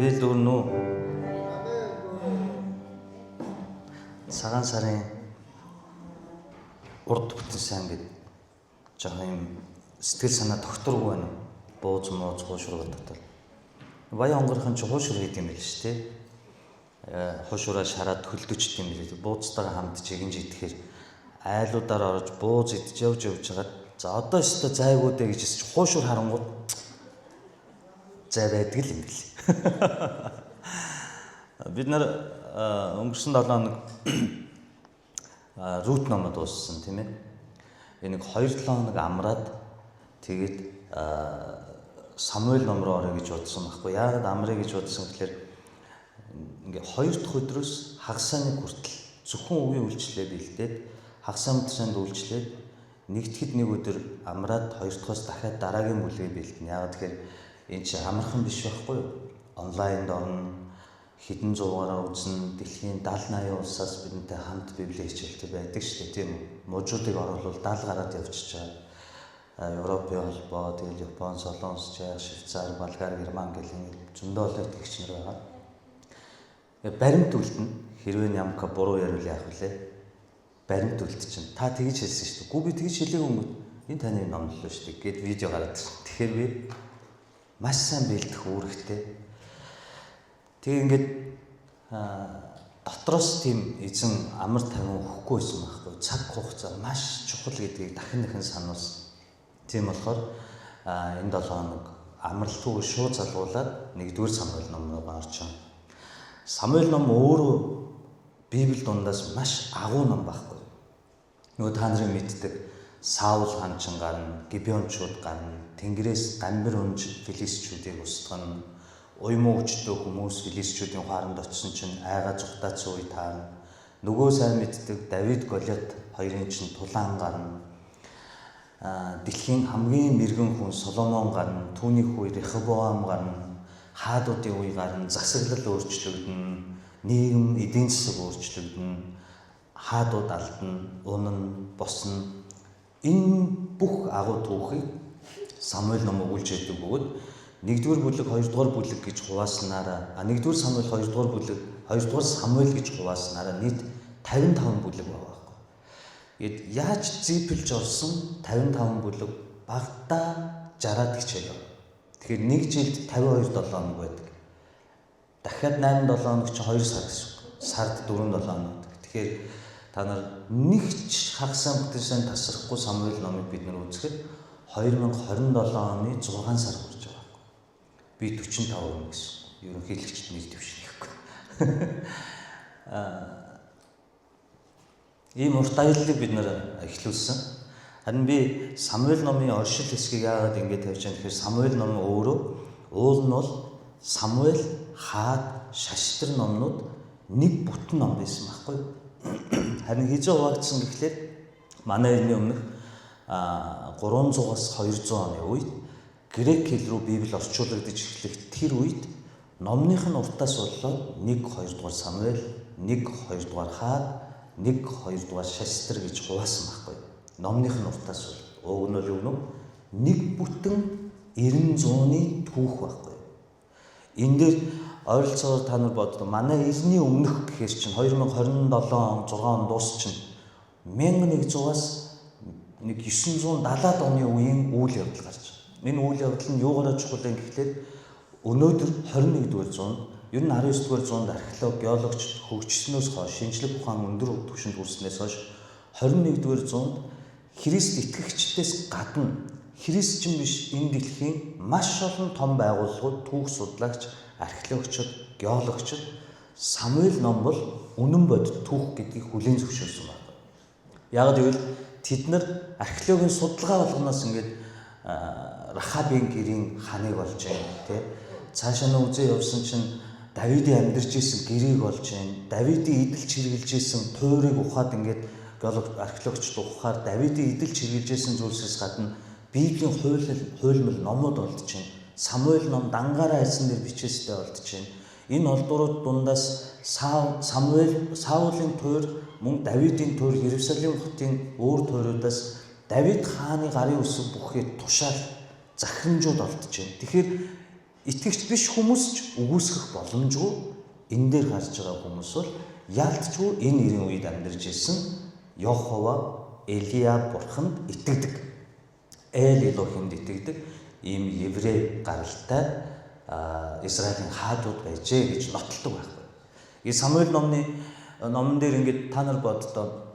Тэгээд өөрнөө цагаан сарын урд бүтэнсэн гэдэг жоохон юм сэтгэл санаа тогтворгүй байна. Бууз мууз хуушруу дотор. Баян онгорхон ч хуушруу хийх юм байл шүү дээ. Хуушраа шараад хөлдөж тийм билээ. Бууцтайгаа хамт чигэнж идэхээр айлуудаар орж бууз идж явж байгаа. За одоо өстө зайгүй дээ гэж хуушур харангууд зай байдаг юм билээ. Бид нар өнгөрсөн 7 хоног Рут номоо дууссан тийм ээ. Энэ 2-7 хоног амраад тэгээд Самуэль ном руу орё гэж бодсон байхгүй. Яагаад амрыг гэж бодсон гэхээр ингээ 2 дахь өдрөөс хагасааны хүртэл зөвхөн үгийн үйлчлэлээ бэлдээд хагасаа мэдрэмжэнд үйлчлээд нэгтгэд нэг өдөр амраад 2 дахьоос дахиад дараагийн бүлгээ бэлдэнэ. Яагаад тэгэхээр энэ чинь амархан биш байхгүй юу? Онлайнд орно, хэдэн зуугаараа үзнэ, дэлхийн 70-80 улсаас бидэнтэй хамт библийн хичээлтэй байдаг шүү дээ, тийм үү? Мужуудыг оруулал 70 гараад явчихж байгаа. Европын холбоо, тэгэл Япон, Солонгос, Чех, Швейцар, Болгар, Герман гэх юм зөндөө олон тэгч нар байгаа. Баримт үлдэнэ. Хэрвээ ямка буруу ярил яах вүлээ? Баримт үлдчихэв. Та тэгж хэлсэн шүү дээ. Гүү би тэгж хэлээгүй юм. Энэ таны номлолоо шүү дээ. Гэт видео гараад ирсэн. Тэгэхээр би маш сайн бэлдэх үүрэгтэй. Тэгээ ингээд дотроос тийм эзэн амар тавин өгөхгүй байсан байхгүй. Цаг хугацаа маш чухал гэдгийг дахин сануулсан. Тийм болохоор энэ 7 хоног амралтгүй шууд залгуулад 1-р Самуэль ном руу орчихсон. Самуэль ном өөрөө Библи дундаас маш агуу ном байхгүй. Нөгөө та нарын мэддэг Саул хаанчин гарна, Гибеончууд гарна, Тэнгэрээс гамбир өнж филистчүүдийг устгана, уймуугчдөө хүмүүс филистчүүдийн хооронд очисон чинь айгаа зүхтаац үе таарна. Нөгөө сайн мэддэг Давид Голиат хоёрын чинь тулаан гарна. Дэлхийн хамгийн мэргэн хүн Соломон гарна, түүний хүү Рехобоам гарна, хаадуудын үе гарна, засаглал өөрчлөгдөн, нийгэм эдийн засаг өөрчлөгдөн, хаадууд алдна, унана, босно. Энэ бүх агуу түүхийг Самуэль ном өгүүлж яддаг бөгөөд 1-р бүлэг, 2-р бүлэг гэж хувааснараа 1-р Самуэль, 2-р бүлэг, 2-р Самуэль гэж хувааснараа нийт 55 бүлэг байгаа. Гэт яаж зипэлж орсон 55 бүлэг багтаа 60-аад хичээл. Тэгэхээр нэг жилд 52-7 хоног байдаг. Дахиад 8-7 хоног чи 2 сар гэсэн. Сард 4-7 хоног. Тэгэхээр та нар нэг ч хагасаа бүтэнсэн тасрахгүй Самуэль номыг бид нар үзэхэд 2027 оны 6 сар хүрч байгаа. Би 45 хүн гэсэн. Ерөнхийлөгчд нэг дэвшнэхгүй. Ийм урт аяллыг бид нар эхлүүлсэн. Харин би Самуэль номын оршил хэсгийг яагаад ингэж тавьж байгаа гэхээр Самуэль ном өөрөө уул нь бол Самуэль, Хаад, Шаштар номнууд нэг бүтэн ном байсан байхгүй юу? Харин хизээ хуваагдсан гэхлээр манай энэ өмнөх 300-аас 200 оны үед грек хэл рүү Библи орчуулагдаж эхлэх тэр үед номных нь уртаас болоод 1-2 дугаар Самуэль, 1-2 дугаар Хаад, 1-2 дугаар Шаштар гэж хуваасан байхгүй. Номных нь уртаас бол уг нь юу нэг бүтэн 90-100-ны түүх байхгүй. Энэ дээр ойролцоогоор та нар боддоо манай эзний өмнөх гэхээр чинь 2027 он 6 он дуусчин 1100-аас 970-аад оны үеийн үйл явдал гарч байна. Энэ үйл явдал нь юугаараа чухал юм гэхлээр өнөөдөр 21-р зуунд ер нь 19-р зуунд археолог, геологч хөгжснөөс хойш шинжлэх ухаан өндөр түвшинд хүрснээс хойш 21-р зуунд Христ итгэгчдээс гадна христчин биш энэ дэлхийн маш олон том байгууллагууд, түүх судлаач, археологчид, геологчид Самуэль ном бол үнэн бодит түүх гэдгийг хүлээн зөвшөөрсөн байна. Яг гэвэл тэд нар археологийн судалгаа болгоноос ингээд Рахабын гэрийн ханыг олж байна тий. Цаашаа нь үзээ явсан чинь Давидын амьдарч исэн гэрийг олж байна. Давидын идэлж хэрглэж исэн туйрыг ухаад ингээд археологчд ухахаар Давидын идэлж хэрглэж исэн зүйлсээс гадна Библийн хуйлмал номууд олдож байна. Самуэль ном дангаараа хайсан дээр бичээстэй олдож байна. Энэ олдурууд дундаас Саулын туйр, мөн Давидын туйр, Иерусалим хотын өөр туйруудаас Давид хааны гарын үсэг бүхий тушаал захирамжууд олдож байна. Тэгэхээр итгэгч биш хүмүүс ч үгүйсгэх боломжгүй энэ дээр гарч байгаа хүмүүс бол яалтчгүй энэ ирэн үед амьдарч ирсэн Йохова, Элия бурханд итгэдэг. Элохинд итгэдэг ийм еврей гаралтай Израилийн хаадууд байжээ гэж нотолдог байхгүй. И Самуэль номон дээр ингээд та нар боддоо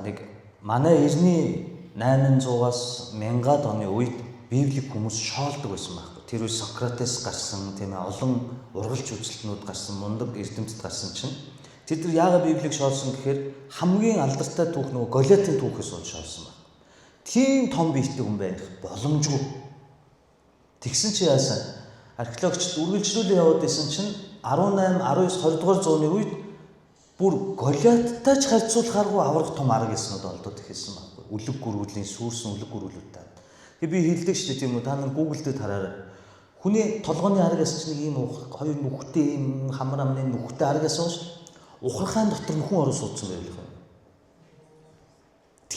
нэг манай эртний 800-аас 1000-аад оны үед Библийг хүмүүс шоолдог байсан байхгүй. Тэр үе Сократес гарсан, тийм ээ, олон ургалч үзэлтнүүд гарсан, мундаг эрдэмтэд гарсан чинь тэд нар яагаад Библийг шоолсон гэхээр хамгийн алдартай түүх нөгөө Голиатын түүхээс бол шоолсон байна. Тийм том биетэй хүн байх боломжгүй. Тэгсэн чи яасан? Археологчид үргэлжлүүлээ яваад байсан чинь 18, 19, 20 дугаар зууны үед бүр Голиаттай ч харьцуулахааргүй аврах том арга яснууд олдоод ихсэн байхгүй. Үлэг гүрүүлийн сүрсэн үлэг гүрүүлүүд. Тэгээ би хэлдэг шүү дээ тийм үү, та нар Google дээр хараарай. Хүний толгойн арга яс чинь ийм хоёр нүхтэй ийм хамар амны нүхтэй арга яс шүү дээ. Ухархайн дотор нөхөн орон суудсан байв л.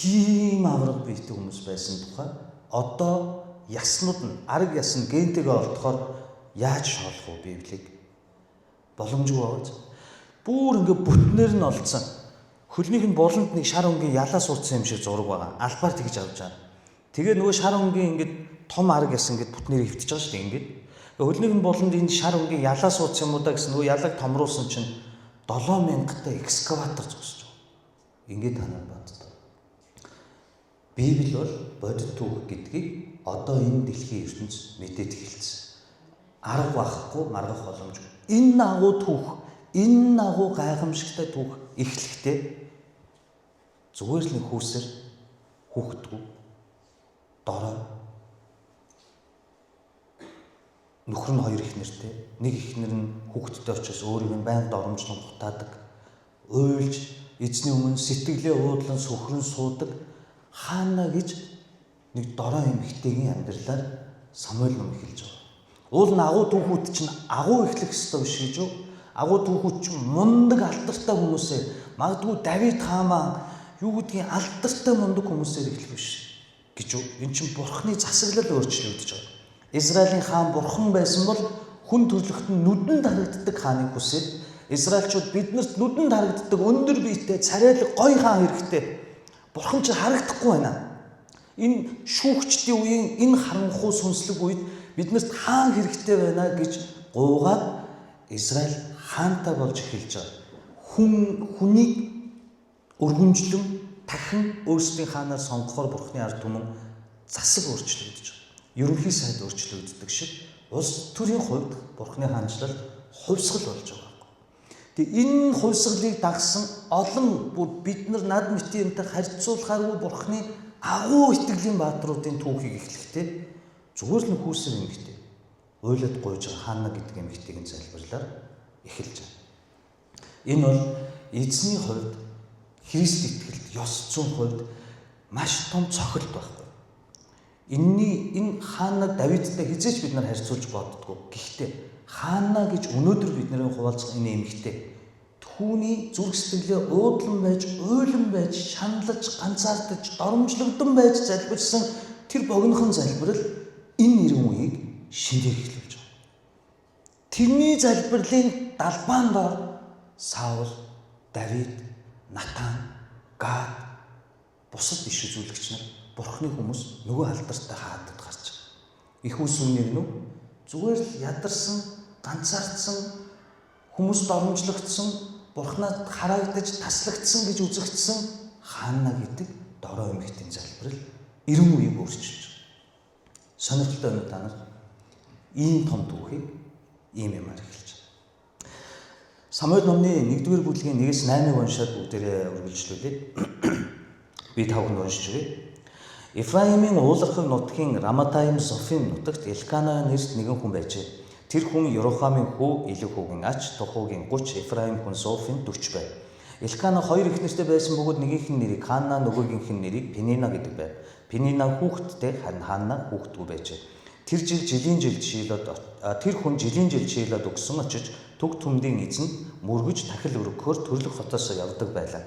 Тийм авраг биетэй хүмүүс байсан тухай одоо яснууд нь арга яс нь гентэйгээ олдохоор яаж шоолох вэ Библийг? Боломжгүй байгаа. Бүр ингээ бүтнээр нь олцсон. Хөлнийх нь болонд нэг шар өнгийн ялаа суудсан юм шиг зураг байгаа. Албаар тэгж авч байгаа. Тэгээ нөгөө шар өнгийн ингээд том арга яс ингээд бүтнээр хөвтөж байгаа шүү дээ ингээд. Хөлнийх нь болонд энэ шар өнгийн ялаа суудсан юм уу да гэсэн нөгөө ялаг томруулсан чинь 7000-тай экскаватор зогсож байгаа. Ингээд танаа бат. Библи бол бодит түүх гэдгийг одоо энэ дэлхийн ертөнцид мэдээд эхэлсэн. Арга байхгүй, маргах боломжгүй. Энэ агуу түүх, энэ агуу гайхамшигтай түүх эхлэхдээ зүгээр л нэг хүүсэр хүүхдгүү дорой нөхөр нь хоёр их нэртэй. Нэг их нэр нь хүүхдтэй очиж өөрийг нь байнга доромжлон гутаадаг. Уйлж эзний өмнө сэтгэлээ уудлан сөхрөн суудаг хаана гэж нэг дорой эмэгтэйгийн амьдралаар Самуэль ном эхэлж байгаа. Уул нь агуу түүхүүд чинь агуу эхлэх ёстой биш гэж юу? Агуу түүхүүд чинь мундаг алдартай хүмүүсээ магадгүй Давид хаамаа юу гэдгийг алдартай мундаг хүмүүсээр эхлэх биш гэж юу? Энэ чинь бурхны засаглал өөрчлөгдөж байгаа. Израилийн хаан бурхан байсан бол хүн төрлөخت нь нүдэнд харагддаг хааныг хүсээд Израильчууд биднэрт нүдэнд харагддаг өндөр биетэй царайлаг гоё хаан хэрэгтэй. Бурхан ч харагдахгүй байна. Энэ шүүгчдийн үеийн энэ харанхуй сүнслэг үед биднэрт хаан хэрэгтэй байна гэж гуугаад Израиль хаантай болж эхэлж байгаа. Хүнийг өргөмжлөн дахин өөрсдийн хаанаар сонгохоор бурхны ард түмэн засаг өөрчлөгдөж байгаа. Ерөнхий сайд өөрчлөгддөг шиг улс төрийн хувьд бурхны хаанчлал хувьсгал болж байгаа. Тэгээ энэ хувьсгалыг дагсан олон бид нар над мэтийнтэй харьцуулахааргүй бурхны агуу итгэлийн баатруудын түүхийг эхлэхдээ зүгээр л хүүсэр эмэгтэй уйлаад гойж байгаа хаана гэдэг эмэгтэйгийн залбирлаар эхэлж байна. Энэ бол эзний хувьд Христ итгэлд ёс зүйн хувьд маш том цохилт байхгүй. Энэ хаанаг Давидтай хизээч бид нар харьцуулж боддгоо. Гэхдээ хаана гэж өнөөдөр бидний хуваалцах энэ эмэгтэй түүний зүрх сэтгэлээ уудлан байж, уйлан байж, шаналж, ганцаардаж, доромжлогдсон байж залбирсан тэр богинохон залбирал энэ нэрэн үеийг шинээр эхлүүлж байгаа. Тэрний залбирлын далбаан доор Саул, Давид, Натан, Гад бусад иш үзүүлэгч нар бурхны хүмүүс нөгөө алдартай хаадад гарч байгаа. Их үсвэн нэг зүгээр л ядарсан, ганцаардсан, хүмүүс доромжлогдсон, бурхнад харагдаж таслагдсан гэж үзэгдсэн хаана гэдэг дорой эмэгтэйн залбирал 90 үеийг өөрчилж байгаа. Сонирхолтой байна та нар. Ийм том түүхийг ийм юмар эхэлж байна. Самуэль номны 1-р бүлгийн 1-8-ыг уншаад бүгдээрээ үргэлжлүүлээ. Би тавханд уншиж өгье. Ефраимын уулархаг нутгийн Раматаим Зофим нутагт Элкана нэрт нэгэн хүн байжээ. Тэр хүн Йорохамын хүү Илихүүгийн ач, Тухуугийн 30, Ефраим хүн Зофим 40 байв. Элкана хоёр эхнэртэй байсан бөгөөд нэгийнх нь нэрийг Ханна, нөгөөгийнх нь нэрийг Пенина гэдэг байв. Пенина хүүхэдтэй, харин Ханна хүүхэдгүй байжээ. Тэр хүн жилийн жил Шилод өгсөн очиж төг төмдийн эзэнд мөргөж тахил өргөхөөр төрлөх хотоос явдаг байлаа.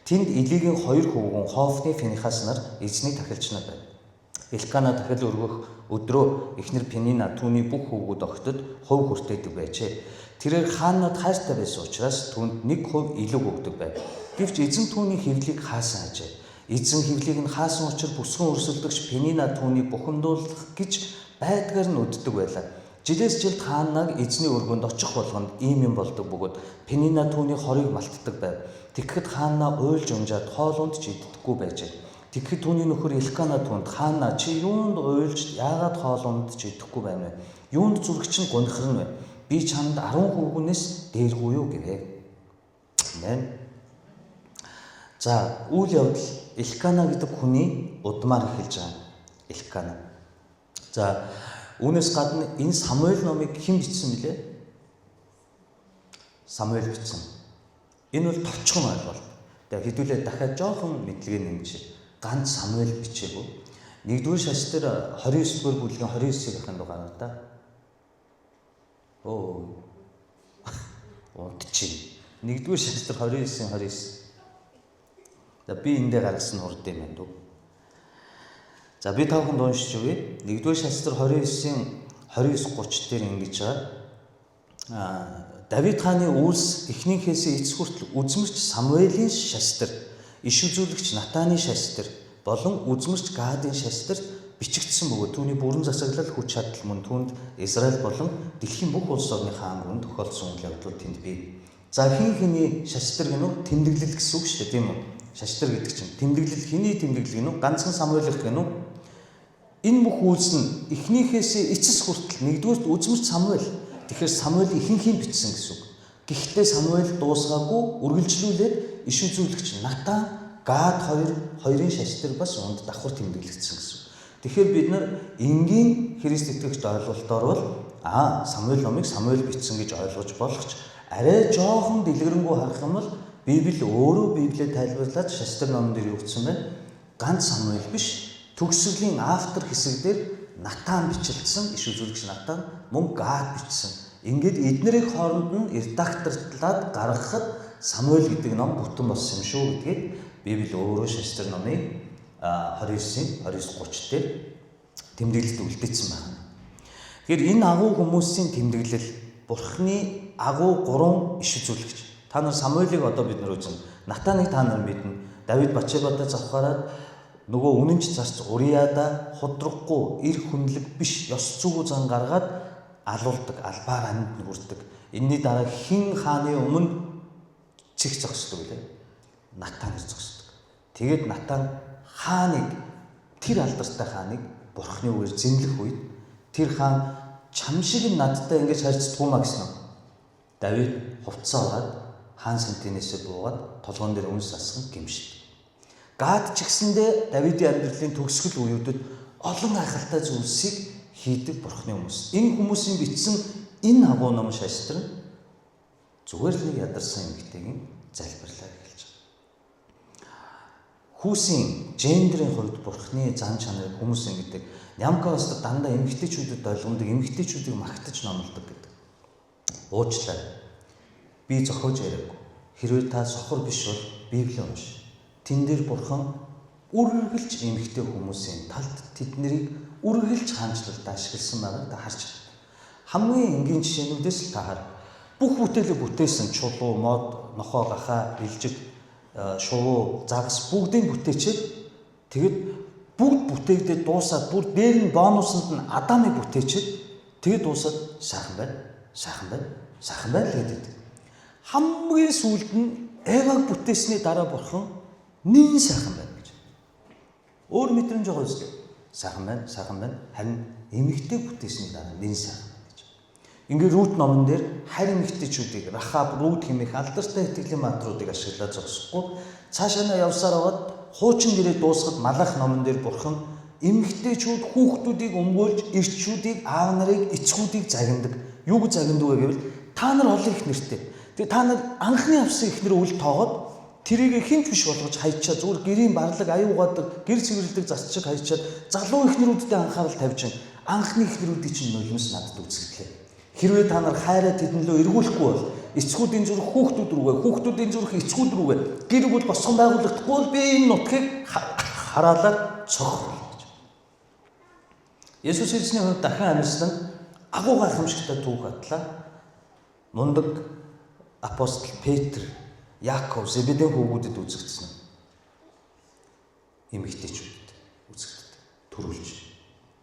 Тэнд Илигийн хоёр хөвгөн Хофны Финихас нар эзний тахилч нар байв. Элкана дахил өргөх өдрөө эхнэр Пенина түүний бүх хүүгүүд огтод хувь хүртээдэг байжээ. Тэрээр хаанууд хайртай байсан учраас түүнд 1% илүү өгдөг байв. Гэвч эзэн түүний хэвлийг хаасан ажээ. Эзэн хэвлийг нь хаасан учраас бүсгэн өрсөлдөгч Пенина түүнийг бухимдуулах гэж байдгаар нь өддөг байлаа. Жилээс жилд хаанаг эзний өргөнд очих болгонд ийм юм болдог бөгөөд Пенина түүний хорыг малтдаг байв. Тэгэхэд хаана уйлж унжаад хоолунд ч иддэггүй байжээ. Тэгэхэд түүний нөхөр Элкана түүнд хаана чи юунд уйлж яагаад хоолунд ч идэхгүй байна вэ? Юунд зүрх чинь гонхорно вэ? Би чамд 10 хүүгнээс дээргүй юу гэвэ. Амен. За үйл явдал Элкана гэдэг хүний удмаар эхэлж байгаа. Элкана. За үүнээс гадна энэ Самуэль номыг хэн бичсэн бilé? Самуэль бичсэн. Энэ бол товчхон ойлголт. Тэгээ хэдүүлээ дахиад жоохон мэдлэгээ нэмж ганц Самуэль бичээгүй. 1-р шаштрын 29-р бүлгийн 29-ийг ахын дугаар та. Унтчих. 1-р шаштрын 29. За би эндээ гаргасан урд юм байна дүү. За би тавхан уншиж өгье. 1-р шаштрын 29-ийн 29:30 дээр ингэж байгаа. Давид хааны үйлс эхнийхээс эцэс хүртэл үзмэрч Самуэлийн шастар, иш үзүүлэгч Натаны шастар болон үзмэрч Гадийн шастарт бичигдсэн бөгөөд түүний бүрэн засаглал хүч чадал мөн түүнд Израиль болон дэлхийн бүх улс орны хаан гүн тохиолдсон үйл явдлууд тэнд бий. За хин шастар гэнэ үү? Тэмдэглэл гэсэн үг шүү дээ, тийм үү? Шастар гэдэг чинь тэмдэглэл, хэний тэмдэглэл гэнэ үү? Ганцхан Самуэлийнх гэнэ үү? Энэ бүх үйлс нь эхнийхээс эцэс хүртэл 1-р үзмэрч Самуэль. Тэгэхээр Самуэль ихэнхийн бичсэн гэсэн үг. Гэхдээ Самуэль дуусгаагүй үргэлжлүүлээд иш үзүүлэгч Натан, Гад хоёрын шаштрыг бас унд давхар тэмдэглэгдсэн гэсэн үг. Тэгэхээр бид нар энгийн Христ итгэгч ойлголтоор бол Самуэль номыг Самуэль бичсэн гэж ойлгож болох ч арай жоохон дэлгэрэнгүй харах юм бол Библи өөрөө Библийг тайлбарлаад шастар номон дээр юу гэсэн бэ? Ганц Самуэль биш, төгсгөлийн автор хэсэг дээр Натан бичилсэн, иш үзүүлэгч Натан, мөн Гад бичсэн. Ингээд эднэрийн хооронд нь редакторлаад гаргахад Самуэль гэдэг ном бүтэн болсон юм шүү гэдгийг Библи өөрөө шастар номын 29:29-30 дээр тэмдэглэлд үлдээсэн байна. Тэгэхээр энэ агуу хүмүүсийн тэмдэглэл Бурхны агуу 3 иш үзүүлэгч. Та нар Самуэлийг одоо бид нар үзнэ. Натаныг та нар мэднэ. Давид Батшебатай завхаараад нөгөө үнэнч зарц Уриада худрахгүй, эр хүнлэг биш, ёс зүйн зан гаргаад алуулдаг, албаар амьд нүрдэг. Энэний дараа хин хааны өмнө цэг зогсдог үлээ. Натан зогсдог. Тэгээд Натан хааныг, тэр алдартай хааныг Бурхны үгээр зэмлэх үед тэр хаан чам шиг надтай ингэж харьцдаггүй маа гэсэн юм. Давид хувцас аваад хаан сантинээсээ буугаад толгоон дээр үнс асган гимшив. Гад ч гэсэндээ Давидын амьдралын төгсгөл үеүүдэд олон гайхалтай зүйлсийг хийдэг Бурхны хүмүүс. Энэ хүмүүсийн бичсэн энэ агуу ном шаштрын зүгээр л нэг ядарсан эмэгтэйгийн залбирлаар эхэлж байгаа. Хүүсийн гендрийн хувьд Бурхны зан чанарыг хүмүүс ингэдэг. Нямкаостад дандаа эмэгтэйчүүдэд ойлгомжтой, эмэгтэйчүүдийг магтаж номлодог гэдэг. Уучлаарай. Би зохиож яриаггүй. Хэрвээ та сохор биш бол Библийг унш. Тэн дээр Бурхан үргэлж эмэгтэй хүмүүсийн талд тэднийг үргэлж хаанчлалд ашигласан байгааг та харж байна. Хамгийн энгийн жишээнүүдээс л та хар. Бүх бүтээлийг бүтээсэн чулуу, мод, нохоо, гахаа, бэлжиг, шувуу, загас бүгдийг бүтээчээд тэгэд бүгд бүтээгдээд дуусаад бүр дээр нь бонусанд нь Адамыг бүтээчээд тэгэд дуусаад сайхан байна, сайхан байна, сайхан байна л гэдэг. Хамгийн сүүлд нь Еваг бүтээсний дараа Бурхан нэн сайхан байна гэж. Өөр мэдрэмж байгаа үстэй. Сайхан байна, сайхан байна. Харин эмэгтэй бүтээсний дараа нэн сайхан байна гэж. Ингээд Рут номон дээр харь эмэгтэйчүүдийг Рахаб, Рут хэмээх алдартай итгэлийн мантруудыг ашиглаад зогсохгүй цаашаа явсаар аваад хуучин гэрээ дуусгад Малах номон дээр Бурхан эмэгтэйчүүд хүүхдүүдийг өмгөөлж, эрчүүдийг, аав нарыг, эцгүүдийг загнадаг. Юу гэж загнадаг вэ гэвэл та нар олон их нэртэй. Тэгээ та нар анхны авсан ихнэр үл тоогоод тэрийг хинч биш болгож хайчаа зүгээр гэрийн барлаг аюугаадаг, гэр цэвэрлдэг засчиг хайчаад залуу ихнэрүүдэд анхаарал тавьж анхны ихнэрүүдийн чинь нулимс надад үзэгдлээ. Хэрвээ та нар хайраа тэднлөө эргүүлэхгүй бол эцгүүдийн зүрх хүүхдүүд рүүгээ, хүүхдүүдийн зүрх эцгүүд рүүгээ гэр бүл босгон байгуулагдахгүй бол би энэ нутгийг хараалаад цогх гэж. Есүс Христосийн хувьд дахин амьдсан агуу гайхамшигтай түүх атлаа. Мундаг апостол Петр, Яаков, Зебедийн хүүгүүдэд үзэгдсэн эмэгтэйчүүдэд үзэгддэг. Төрүүлж.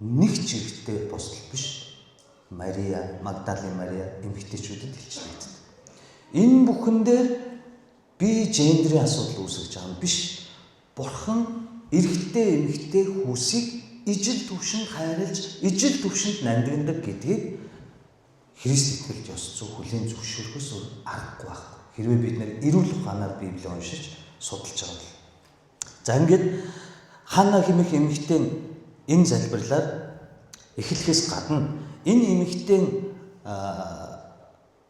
Нэг ч эрэгтэй апостол биш. Мария, Магдалин Мария эмэгтэйчүүдэд илчлэгддэг. Энэ бүхэн дээр би гендерийн асуудал үүсгэж байгаа юм биш. Бурхан эрэгтэй эмэгтэй хүүсийг ижил төвшөнд хайрлаж, ижил төвшөнд нандиндаг гэдгийг Христ итгэлж ёс зүй хүлээн зөвшөөрөхөөс аргагүй байхгүй. Хэрвээ бид нэр эрүүл ухаанаар Библийг уншиж судалж байгаа бол. За ингээд Ханна хэмээх эмэгтэй энэ залбирлаар эхлэхээс гадна энэ эмэгтэй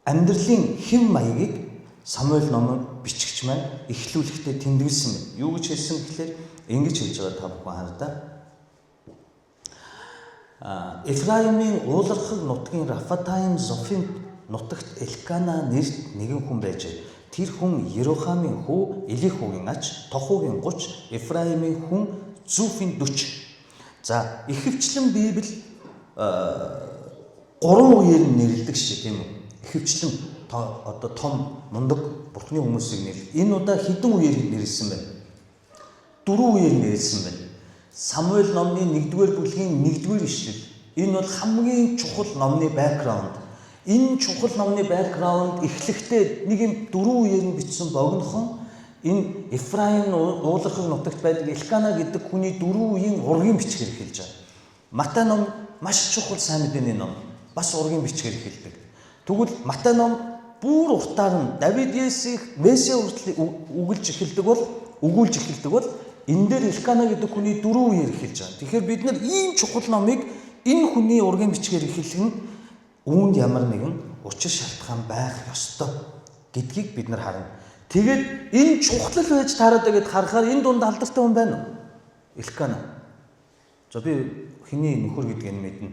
амьдралын хэв маягийг Самуэль номын бичгч маань эхлүүлэхдээ тэмдэглэсэн байна. Юу гэж хэлсэн гэхээр ингэж хэлж байгаа та бүхэн хардаа. Эфраимын уулархаг нутгийн Рафатаим Зофим нутагт Элкана нэрт нэгэн хүн байжээ. Тэр хүн Ерохамын хүү Элихугийн ач, Тохугийн 30, Эфраимын хүн Зүүфийн 40. За ихэвчлэн Библи 3 үеэр нэрлэдэг шүү тийм үү? Ихэвчлэн одоо том мундаг бурхны хүмүүсийг нэрлэдэг. Энэ удаа хэдэн үеэр нэрлсэн байна? 4 үеэр нэрлсэн байна. Самуэль номны 1-р бүлгийн 1-р ишлэл. Энэ бол хамгийн чухал номны бэкграунд. Энэ чухал номны бэкграунд эхлэхдээ нэг юм 4 үеэр нь бичсэн богинохон энэ Эфраим уулархаг нутагт байдаг Элкана гэдэг хүний 4 үеийн ургийн бичгээр эхэлж байгаа. Матай ном маш чухал сайн мэдээний ном. Бас ургийн бичгээр эхэлдэг. Тэгвэл Матай ном бүр уртаар нь Давид Есийг Месиа хүртэл өгүүлж эхэлдэг бол энэ дээр Элкана гэдэг хүний 4 үеэр эхэлж байгаа. Тэгэхээр бид нар ийм чухал номыг энэ хүний ургийн бичгээр эхлэх нь үүнд ямар нэгэн учир шалтгаан байх ёстой гэдгийг бид нар харна. Тэгээд энэ чухал байж таарад гэдээ харахаар энэ дунд алдартай хүн байна уу? Элкана. За би хэний нөхөр гэдгийг нь мэднэ.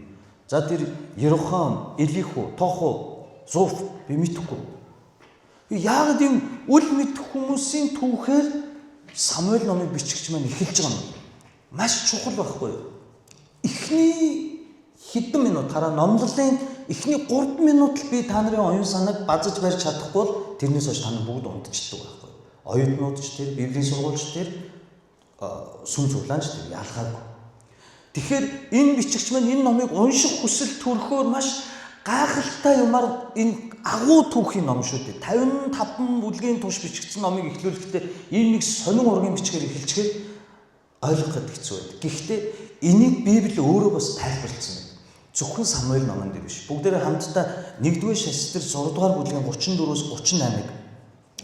За тэр Ерохам, Элиху, Тоху, Зуф би мэдэхгүй. Яг ийм үл мэдэх хүмүүсийн түүхээр Самуэль номыг бичгч маань эхэлж байгаа юм. Маш чухал байхгүй юу? Эхний хэдэн минут хараа номлолын эхний 3 минут л би та нарын оюун санааг базаж барьж чадахгүй бол тэрнээс хойш та нар бүгд унтчихдаг байхгүй юу? Оюутнууд ч тэр, Библийн сургуульч тэр, сүм цуглаанч тэр ялгаагүй. Тэгэхээр энэ бичгч маань энэ номыг унших хүсэл төрөхөөр маш гайхалтай юмар энэ агуу түүхийн ном шүү дээ. 55 бүлгийн турш бичигдсэн номыг эхлүүлэхдээ ийм нэг сонин ургийн бичгээр эхэлчихээр ойлгоход хэцүү байдаг. Гэхдээ энийг Библи өөрөө бас тайлбарлсан байна. Зөвхөн Самуэль номонд биш. Бүгдээрээ хамтдаа 1-р Шастрын 6-р бүлгийн 34-өөс 38-ыг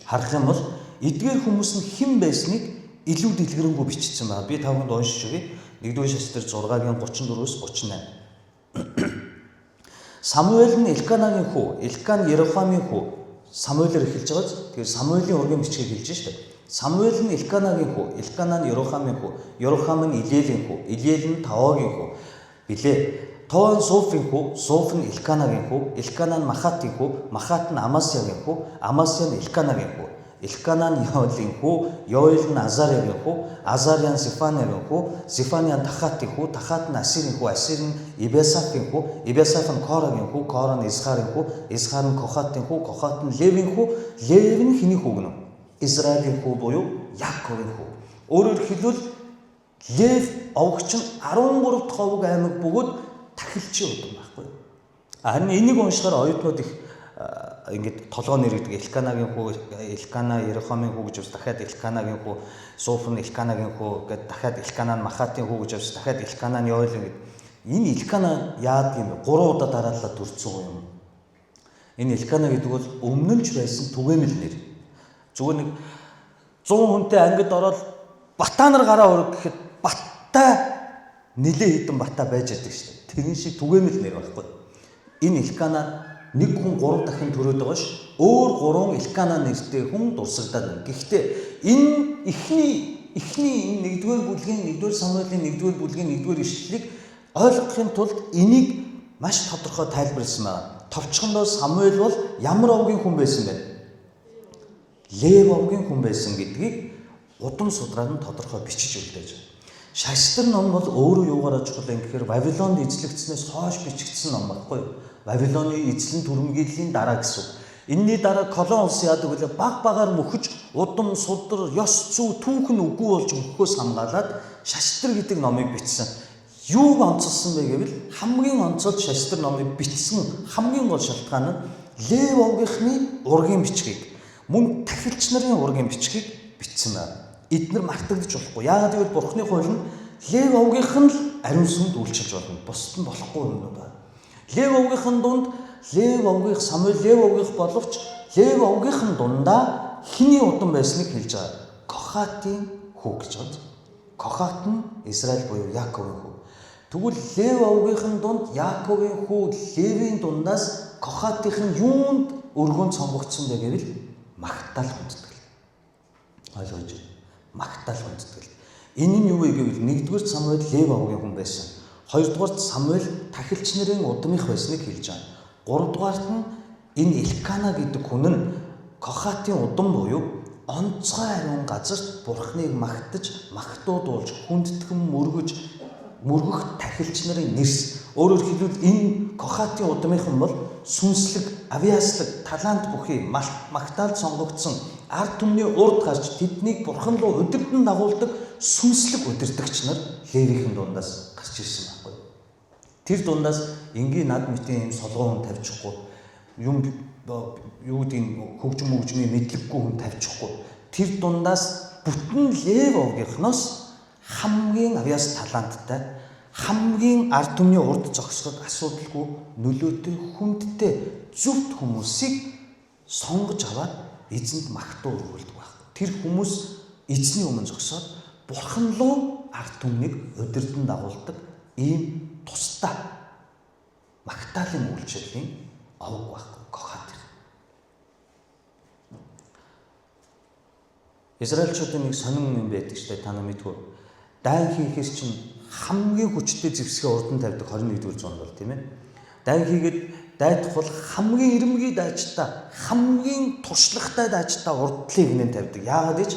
харах юм бол эдгээр хүмүүс нь хэн байсныг илүү дэлгэрэнгүй бичсэн байна. Би та бүхэнд уншиж өгье. 1-р Шастрын 6-гийн 34-өөс 38. Самуэль нь Элканагийн хүү, Элкан Ерохамын хүү. Самуэлээр эхэлж байгааз тэгэхээр Самуэлийн ургийн бичгийг хэлж штэ. Самуэль нь Элканагийн хүү, Элкана нь Ерохамын хүү, Ерохам нь Илиэлийн хүү, Илиэл нь Тавогийн хүү. Билээ. Тоо нь Зуфийн хүү, Зуф нь Элканагийн хүү, Элкана нь Махатын хүү, Махат нь Амасиагийн хүү, Амасиа нь Элканагийн хүү. Элкана нь Йоэлын хүү, Йоэл нь Азариагийн хүү, Азариа нь Зефаниагийн хүү, Зефаниа нь Тахатын хүү, Тахат нь Асирийн хүү, Асир нь Ибесафийн хүү, Ибесаф нь Корагийн хүү, Кора нь Исхарын хүү, Исхар нь Кохатын хүү, Кохат нь Левийн хүү, Лев нь хэний хүү гэнэ? Израилийн хүү буюу Яаковын хүү. Өөрөөр хэлбэл Лев овогч нь 13 дахь овог аймаг бөгөөд тахилчийн удам байхгүй. Харин энийг уншихаар оюутнууд их ингээд толгой нэрэгдэг Элканагийн хүү, Элкана Ерохамын хүү гэж бас дахиад Элканагийн хүү, Зуф нь Элканагийн хүү гэдэг дахиад Элкана нь Махатын хүү гэж бас дахиад Элкана нь Йоэл гэдэг. Энэ Элкана яадаг юм бэ? 3 удаа дараалал төрсөн юм. Энэ Элкана гэдэг бол өмнө нь ч байсан түгээмэл нэр. Зүгээр нэг 100 хүнтэй ангид ороод бата нар гараа өргөх гэхэд баттай нэлээ хідэн бата байж байдаг шүү дээ. Тэрэн шиг түгээмэл нэр байхгүй. Энэ Элкана нэг хүн 3 дахин төрөөд байгаа ш. Өөр 3 Элкана нэртэй хүн дурсагдаад байна. Гэхдээ энэ эхний 1-р бүлгийн 1-р Самуэлийн 1-р бүлгийн 1-р ишлэлийг ойлгохын тулд энийг маш тодорхой тайлбарласан байна. Товчхондоо Самуэль бол ямар овгийн хүн байсан бэ? Лев овгийн хүн байсан гэдгийг удам судраад нь тодорхой бичиж үлдээж байна. Шашдар ном бол өөрөө юугаар чухал юм гэхээр Вавилонд эзлэгдснээс хойш бичигдсэн ном байхгүй юу? Вавилоны эзлэн түрэмгийллийн дараа гэсэн. Энийний дараа колон улс яадаг вэ? Баг багаар мөхөж, удам, судар, ёс зүй, түүх нь үгүй болж өгөхөөс хамгаалаад Шашдар гэдэг номыг бичсэн. Юуг онцолсон бэ гэвэл хамгийн онцолж Шашдар номыг бичсэн хамгийн гол шалтгаан нь Лев овгийнхны ургийн бичгийг, мөн тахилч нарын ургийн бичгийг бичсэн байна. Эдгээр мартагдаж болохгүй. Яагаад гэвэл Бурхны хууль нь Лев овгийнх нь л ариун сүмд үйлчилж болно. Бусд нь болохгүй юмнууд байна. Лев овгийнхын дунд Лев овгийнх Самуэль Лев овгийнх боловч Лев овгийнхын дундаа хиний удам байсныг хэлж байгаа. Кохатын хүү гэж байна. Кохат нь Израиль буюу Яаковын хүү. Тэгвэл Лев овгийнхын дунд Яаковын хүү Левийн дундаас Кохатын юунд өргөнд сонгогдсон бэ гэвэл Магдал хүндэтгэл. Ойлгож байна. Магдал хүндэтгэл. Энэ нь юу вэ гэвэл 1-р Самуэль Лев овгийн хүн байсан. 2-р Самуэль тахилч нарын удмынх байсныг хэлж байгаа. 3-р нь энэ Элкана гэдэг хүн нь Кохатын удам буюу онцгой ариун газарт Бурхныг магтаж, магтуудуулж, хүндэтгэн мөргөх тахилч нарын нэрс. Өөрөөр хэлбэл энэ Кохатын удмынхан бол сүнслэг, авиаслаг, талант бүхий магтаалд сонгогдсон ард түмний урд гарч тэднийг Бурхан руу удирдан дагуулдаг сүнслэг удирдагч нар Левийн дундаас гарч ирсэн байхгүй. Тэр дундаас энгийн над мэтийн юм солгоо хүн тавьчихгүй, юм юу гэдгийг хөгжмийн мэдлэггүй хүн тавьчихгүй. Тэр дундаас бүтэн Лев овгийнхноос хамгийн авиас таланттай, хамгийн ард түмний урд зогсоход асуудалгүй, нөлөөтэй, хүндтэй, зөвхт хүмүүсийг сонгож аваад эзэнд магтуу өргүүлдэг байх. Тэр хүмүүс эзний өмнө зогсоод Бурхан руу ард түмнийг удирдан дагуулдаг ийм тусдаа магтаалын үйлчлэлийн овг байх. Кохат. Израильчуудын нэг сонин юм байдаг ч та нар мэдгүй. Дайн хийхээс чинь хамгийн хүчтэй зэвсгээ урд нь тавьдаг 21-р зуунд бол тийм ээ. Дайн хийгээд дайдах бол хамгийн ирмэгийн дайчтай, хамгийн туршлагатай дайчтай урдлыг хинэн тавьдаг. Яагаад гэж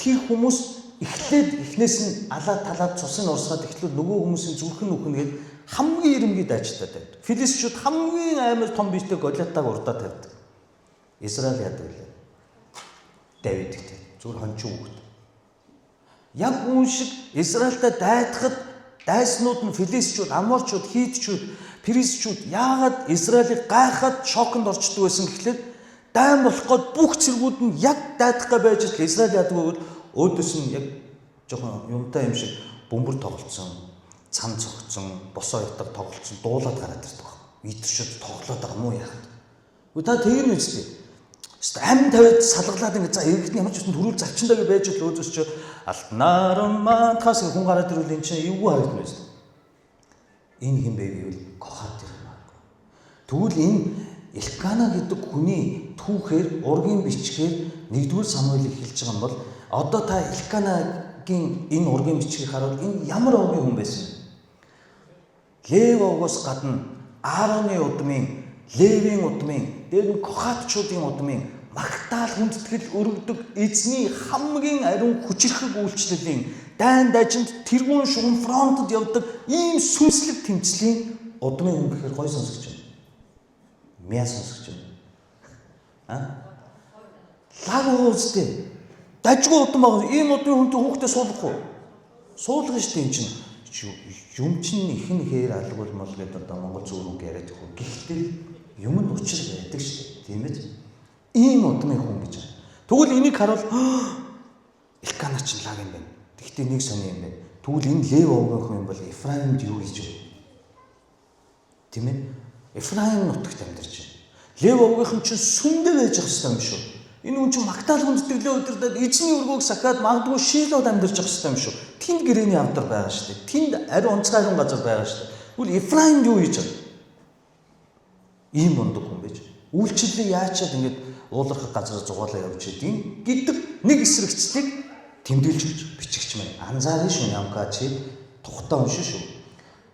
тэр хүмүүс эхнээс нь алаад талаад цусын урсгаад эхлүүл нөгөө хүмүүсийн зүрхэн нүхнгээд хамгийн ирмэгийн дайчтай тавьдаг. Филистичүүд хамгийн амар том биетэй Голиатаг урдаа тавьдаг. Израиль яадаг вэ? Давид гэдэг. Зүгээр хончин хүүхэд. Яг үүн шиг Израильтай дайдахад дайснууд нь Филистичүүд, Аморчууд, Хитчүүд, Перизчүүд яагаад Израилийг гайхаад шоконд орчдөг байсан гэхлээр дайн болох гээд бүх цэргүүд нь яг дайдах гэж байж л Израиль яадаг гэвэл өөдөөс нь яг жоохон юмтай юм шиг бөмбөр тоглолцсон, цан цогцсон, босоо ятаг тоглолцсон, дуулаад гараад ирдэг баг. Витершүүд тоглоод байгаа мó яах вэ? Та тэр нь үстэй. Амин тавиад салгалаад ингэ за иргэдний ямар ч үсэн төрүүл завчиндаа гэж байж л өөдөөс чи алтнаармаа тас хүн гараад ирвэл энэ чинь эвгүй харагдана байсан. Энэ хин бэ гэвэл Кохат юм аа. Тэгвэл энэ Элкана гэдэг хүний түүхээр ургийн бичгээр 1-р Самуэлийг хэлж байгаа юм бол одоо та Элканагийн энэ ургийн бичгийг хараад энэ ямар овгийн хүн байсан бэ? Лев овгоос гадна Аароны удмын, Левийн удмын, дээр нь Кохатчуудын удмын магтаал хүндэтгэл өргөдөг эзний хамгийн ариун хүчрхэг үйлчлэлийн дайн дажинд тэргүүн шугам фронтод явдаг ийм сүнслэг тэмцлийн удмын хүн гэхээр гой сонсогч юм. Мяа сонсогч юм. Лаг уустэй. Дажгүй удам байгаа. Ийм удмын хүнтэй хүүхдээ суулгахгүй. Суулгах штеп юм чинь. Юм чинь ихэн хээр алгуул мол гэдэг одоо Монгол зүрх яриад их. Гэхдээ юм нь учир байдаг штеп. Тийм ээ. Ийм удмын хүн гэж байна. Тэгвэл энийг харуул Элкана ч лаг юм байна. Гэхдээ нэг сони юм байна. Тэгвэл энэ Лев овгийн хүн бол Ефраимд юу хийж вэ? Тийм ээ. Ефраим нутагт амьдарч байна. Лев овгийнхэн чинь сүмдээ байж ах хэрэгтэй юм шүү. Энэ хүн чинь магтаал хүндэтгэлээ өдөрдөд эзний өргөөг сахиад магадгүй шийлүүд амьдарч ах хэрэгтэй юм шүү. Тэнд гэрээний хамтар байгаа шүү дээ. Тэнд ариун онцгой ариун газар байгаа шүү дээ. Тэгвэл Ефраимд юу хийж вэ? Ийм мундаг хүн байж. Үйлчлэлийг яачаад ингэж уулархах газар зугаалаа явж идэв гэдэг нэг эсрэгцлийг тэмдэглэж өгч бичигч маань анзаарна шүү ямка чи тухтаа уншин шүү.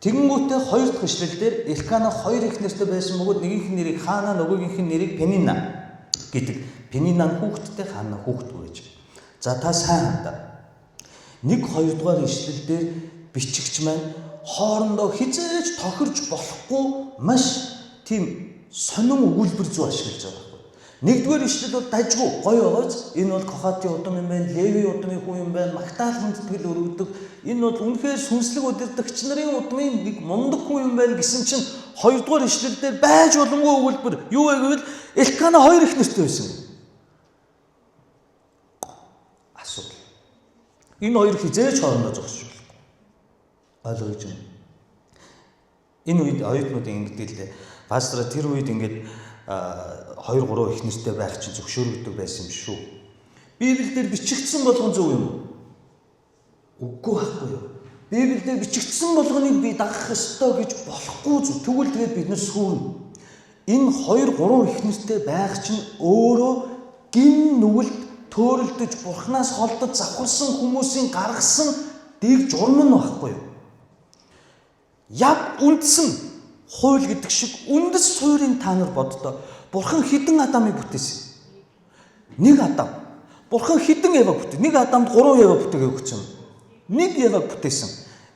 Тэгэнгүүтээ хоёр дахь ишлэл дээр Элкана хоёр их нэртэй байсан бөгөөд нэгийнх нь нэрийг Хаана, нөгөөгийнх нь нэрийг Пенина гэдэг. Пенина нь хүүхэдтэй, Хаана хүүхэдгүй гэж. За та сайн хандаа. 1 2 дугаар ишлэл дээр бичигч маань хоорондоо хизээж тохирж болохгүй маш тийм сонин өгүүлбэр зүй ашиглаж байгаа байхгүй. 1-р ишлэл бол дажгүй гоё байгааз энэ бол Кохатын удам юм байна, Леви удмын хүн юм байна, Магдал хүндэтгэл өргөдөг. Энэ бол үнэхээр сүнслэг удирдагч нарын удмын нэг мундаг хүн юм байна гэсэн чинь 2-р ишлэл дээр байж боломгүй өгүүлбэр юу вэ гэвэл Элкана 2 их нэртэй байсан. Асуудал. Энэ хоёр хизээж хоорондоо зогсож байхгүй. Ойлгож байна. Энэ үед оюутнуудын ингэдэг л пастор тэр үед ингээд 2 3 их нэртэй байх чинь зөвшөөрөгдөг байсан юм шүү. Библиэлд бичигдсэн болгон зөв юм уу? Үгүй байхгүй юу? Библиэлд бичигдсэн болгоныг би дагах ёстой гэж болохгүй зү. Тэгвэл тэгээд бид нар сүрнэ. Энэ 2 3 их нэртэй байх чинь өөрөө гин нүгэлд төөрөлдөж бурхнаас холдож завхарсан хүмүүсийн гаргасан дэг журам нь байхгүй юу? Яг үндсэн хууль гэдэг шиг үндэс суурийн та нар боддоо. Бурхан хэдэн Адамыг бүтээсэн? 1 Адам. Бурхан хэдэн Еваг бүтээв? 1 Адамд 3 Еваг бүтээгээ өгч юм. 1 Еваг бүтээсэн.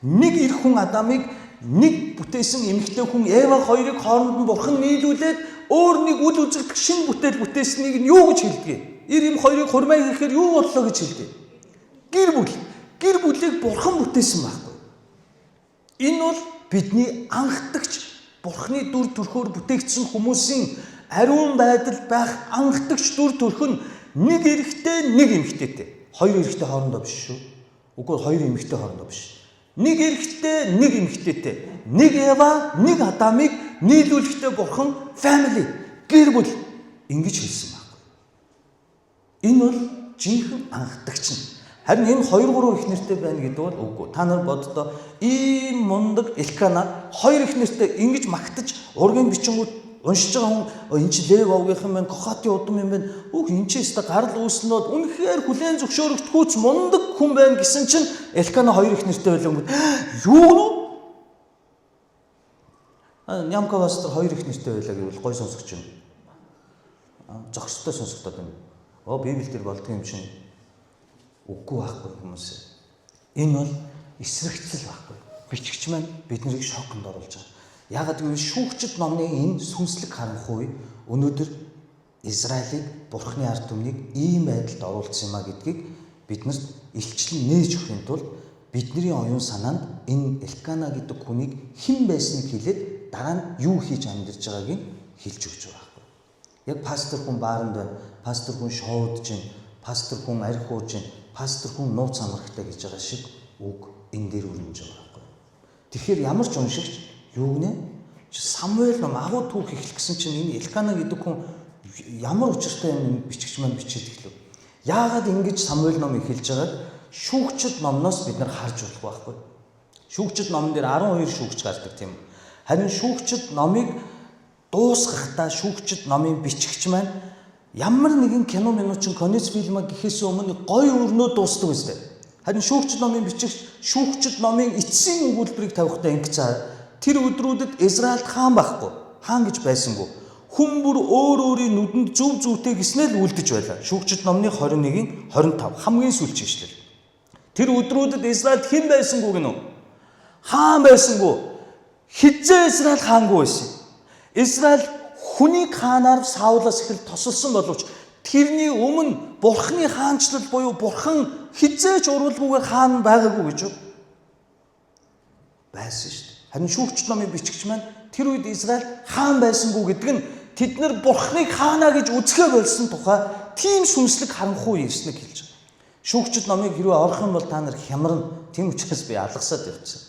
1 эх хүн Адамыг 1 бүтээсэн эмэгтэй хүн Еваг 2-ыг хооронд нь Бурхан нийлүүлээд өөр нэг үл үзэгдэх шинэ бүтээл бүтээснийг нь юу гэж хэлдэг? Ийм 2-ыг хурмай гэхээр юу боллоо гэж хэлдэг? Гэр бүл. Гэр бүлийг Бурхан бүтээсэн байхгүй. Энэ бол бидний анхдагч Бурханы дүр төрхөөр бүтээгдсэн хүмүүсийн ариун байдал байх анхдагч дүр төрх нь 1 эрэгтэй 1 эмэгтэйтэй. 2 эрэгтэй хоорондоо биш шүү. Үгүй 2 эмэгтэй хоорондоо биш. 1 эрэгтэй 1 эмэгтэйтэй. 1 Ева 1 Адамыг нийлүүлэхдээ Бурхан family гэр бүл ингэж хэлсэн байхгүй. Энэ бол жинхэнэ анхдагч нь. Харин энэ 2 3 их нэртэй байна гэдэг бол үгүй. Та нар боддоо ийм мундаг Элкана 2 их нэртэй ингэж магтаж ургийн бичингүүд уншиж байгаа хүн энэ чи Лев овгийнх юм байна, Кохатын удам юм байна. Өөх энэ чи өстө гарал үүснүүд үнэхээр хүлээн зөвшөөрөгдөхүүц мундаг хүн байна гэсэн чинь Элкана 2 их нэртэй байлаа. Юу нөө? Нямка пастор 2 их нэртэй байлаа гэвэл гой сонсогч юм. Зохистой сонсогдоод байна. Библиэлд тэр болдго юм чинь үгүй байхгүй хүмүүс. Энэ бол эсрэгцэл байхгүй. Бичигч маань биднийг шоконд оруулж байгаа. Яагаад гэвэл шүүгчд номны энэ сүнслэг харанхуй өнөөдөр Израилийг Бурханы ард түмнийг ийм байдалд оруулсан юм а гэдгийг биднэрт илчлэн нээж өгөхийн тулд бидний оюун санаанд энэ Элкана гэдэг хүнийг хэн байсныг хэлээд дараа нь юу хийж амьдарч байгааг нь хэлж өгч байгаа байхгүй. Яг пастор хүн бааранд байна, пастор хүн шоудж байна, пастор хүн арх ууж байна, пастор хүн нууц амрахтай гэж байгаа шиг үг энэ дээр өрнөж байгаа байхгүй. Тэгэхээр ямар ч уншигч юу гинэ? Самуэль ном агуу түүх эхлэх гэсэн чинь энэ Элкана гэдэг хүн ямар учиртай юм бичигч маань бичээд эхлэв. Яагаад ингэж Самуэль ном эхэлж байгааг шүүгчд номноос бид нар харж болох байхгүй. Шүүгчд номон дээр 12 шүүгч гардаг тийм. Харин шүүгчд номыг дуусгахдаа шүүгчд номын бичигч маань ямар нэгэн кино минучин конец фильм гэхээс өмнө гоё өрнөө дуустдаг үстэй. Харин шүүгчд номын бичигч шүүгчд номын эцсийн өгүүлбэрийг тавихтаа ингэцээ тэр өдрүүдэд Израильд хаан байхгүй. Хаан гэж байсангүй. Хүн бүр өөр өөрийн нүдэнд зөв зөвтэй гэснээр л үлдэж байлаа. Шүүгчд номны 21-ийн 25 хамгийн сүүлч ишлэл. Тэр өдрүүдэд Израильд хэн байсангүй гинөө? Хаан байсангүй. Хизээ Израиль хаангүй байсан. Израиль хүнийг хаанаар Саулаас ихэл тосолсон боловч тэрний өмнө Бурханы хаанчлал буюу Бурхан хизээч урвалгүйгээр хаан байгаагүй гэж байсан шүү дээ. Харин шүүгчд номын бичигч маань тэр үед Израиль хаан байсангүй гэдэг нь тэд нар Бурханыг хаанаа гэж үзэхээ болсон тухай тийм сүнслэг харанхуй ирснийг хэлж байгаа. Шүүгчд номыг хэрвээ орох юм бол та нар хямрна. Тийм учраас би алгасаад явчихсан.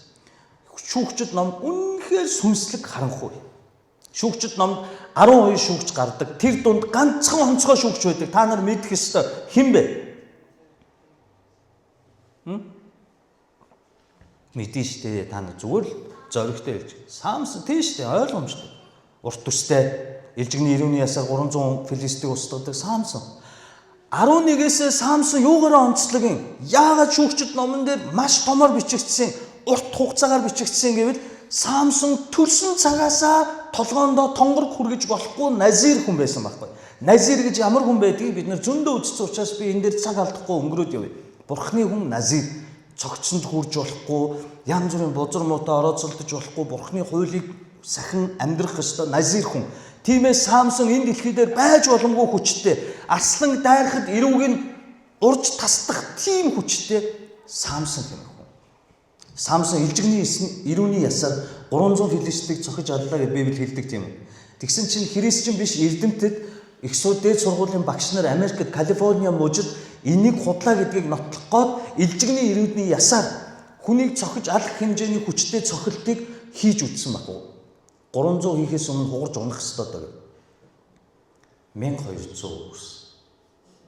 Шүүгчд ном үнэхээр сүнслэг харанхуй. Шүүгчд номд 12 шүүгч гардаг. Тэр дунд ганцхан онцгой шүүгч байдаг. Та нар мэдэх ёстой. Хэн бэ? Мэдэн штэ. Та нар зүгээр л зоригтой хэлж. Самсон тийш штэ. Ойлгомжтой. Урт төстэй. Илжигний 90-ний ясаар 300 филистиг устгадаг Самсон. 11-ээс Самсон юугаараа онцлог юм? Яагаад шүүгчд номон дээр маш томор бичигдсэн, урт хугацаагаар бичигдсэн гэвэл Самсон төрсөн цагаасаа толгоондоо тонгор хүргэж болохгүй назир хүн байсан байхгүй. Назир гэж ямар хүн байдгийг бид нэр зөндөө үзсэн учраас би энэ дээр цаг алдахгүй өнгөрөөд явъя. Бурхны хүн назир. цогцонд хүрж болохгүй, янз бүрийн бузар муутай орооцолдож болохгүй, Бурхны хуулийг сахин амьдрах ёстой назир хүн. Тиймээс Самсон энэ дэлхий дээр байж боломгүй хүчтэй, арслан дайрахад эрүүг нь урж тасдах тийм хүчтэй Самсон хэмээх хүн. Самсон илжигний ирүүний ясаар 300 филистийг цохиж аллаа гэж Библи хэлдэг тийм үү. Тэгсэн чинь христчин биш эрдэмтэд их дээд сургуулийн багш нар Америкт Калифорниа мужид энийг худлаа гэдгийг нотлох гээд илжигний ирүүдний ясаар хүнийг цохиж алах хэмжээний хүчтэй цохилтыг хийж үтсэн баггүй. 300 хийхээс өмнө хугарч унах ёстой даа. 1200 ус.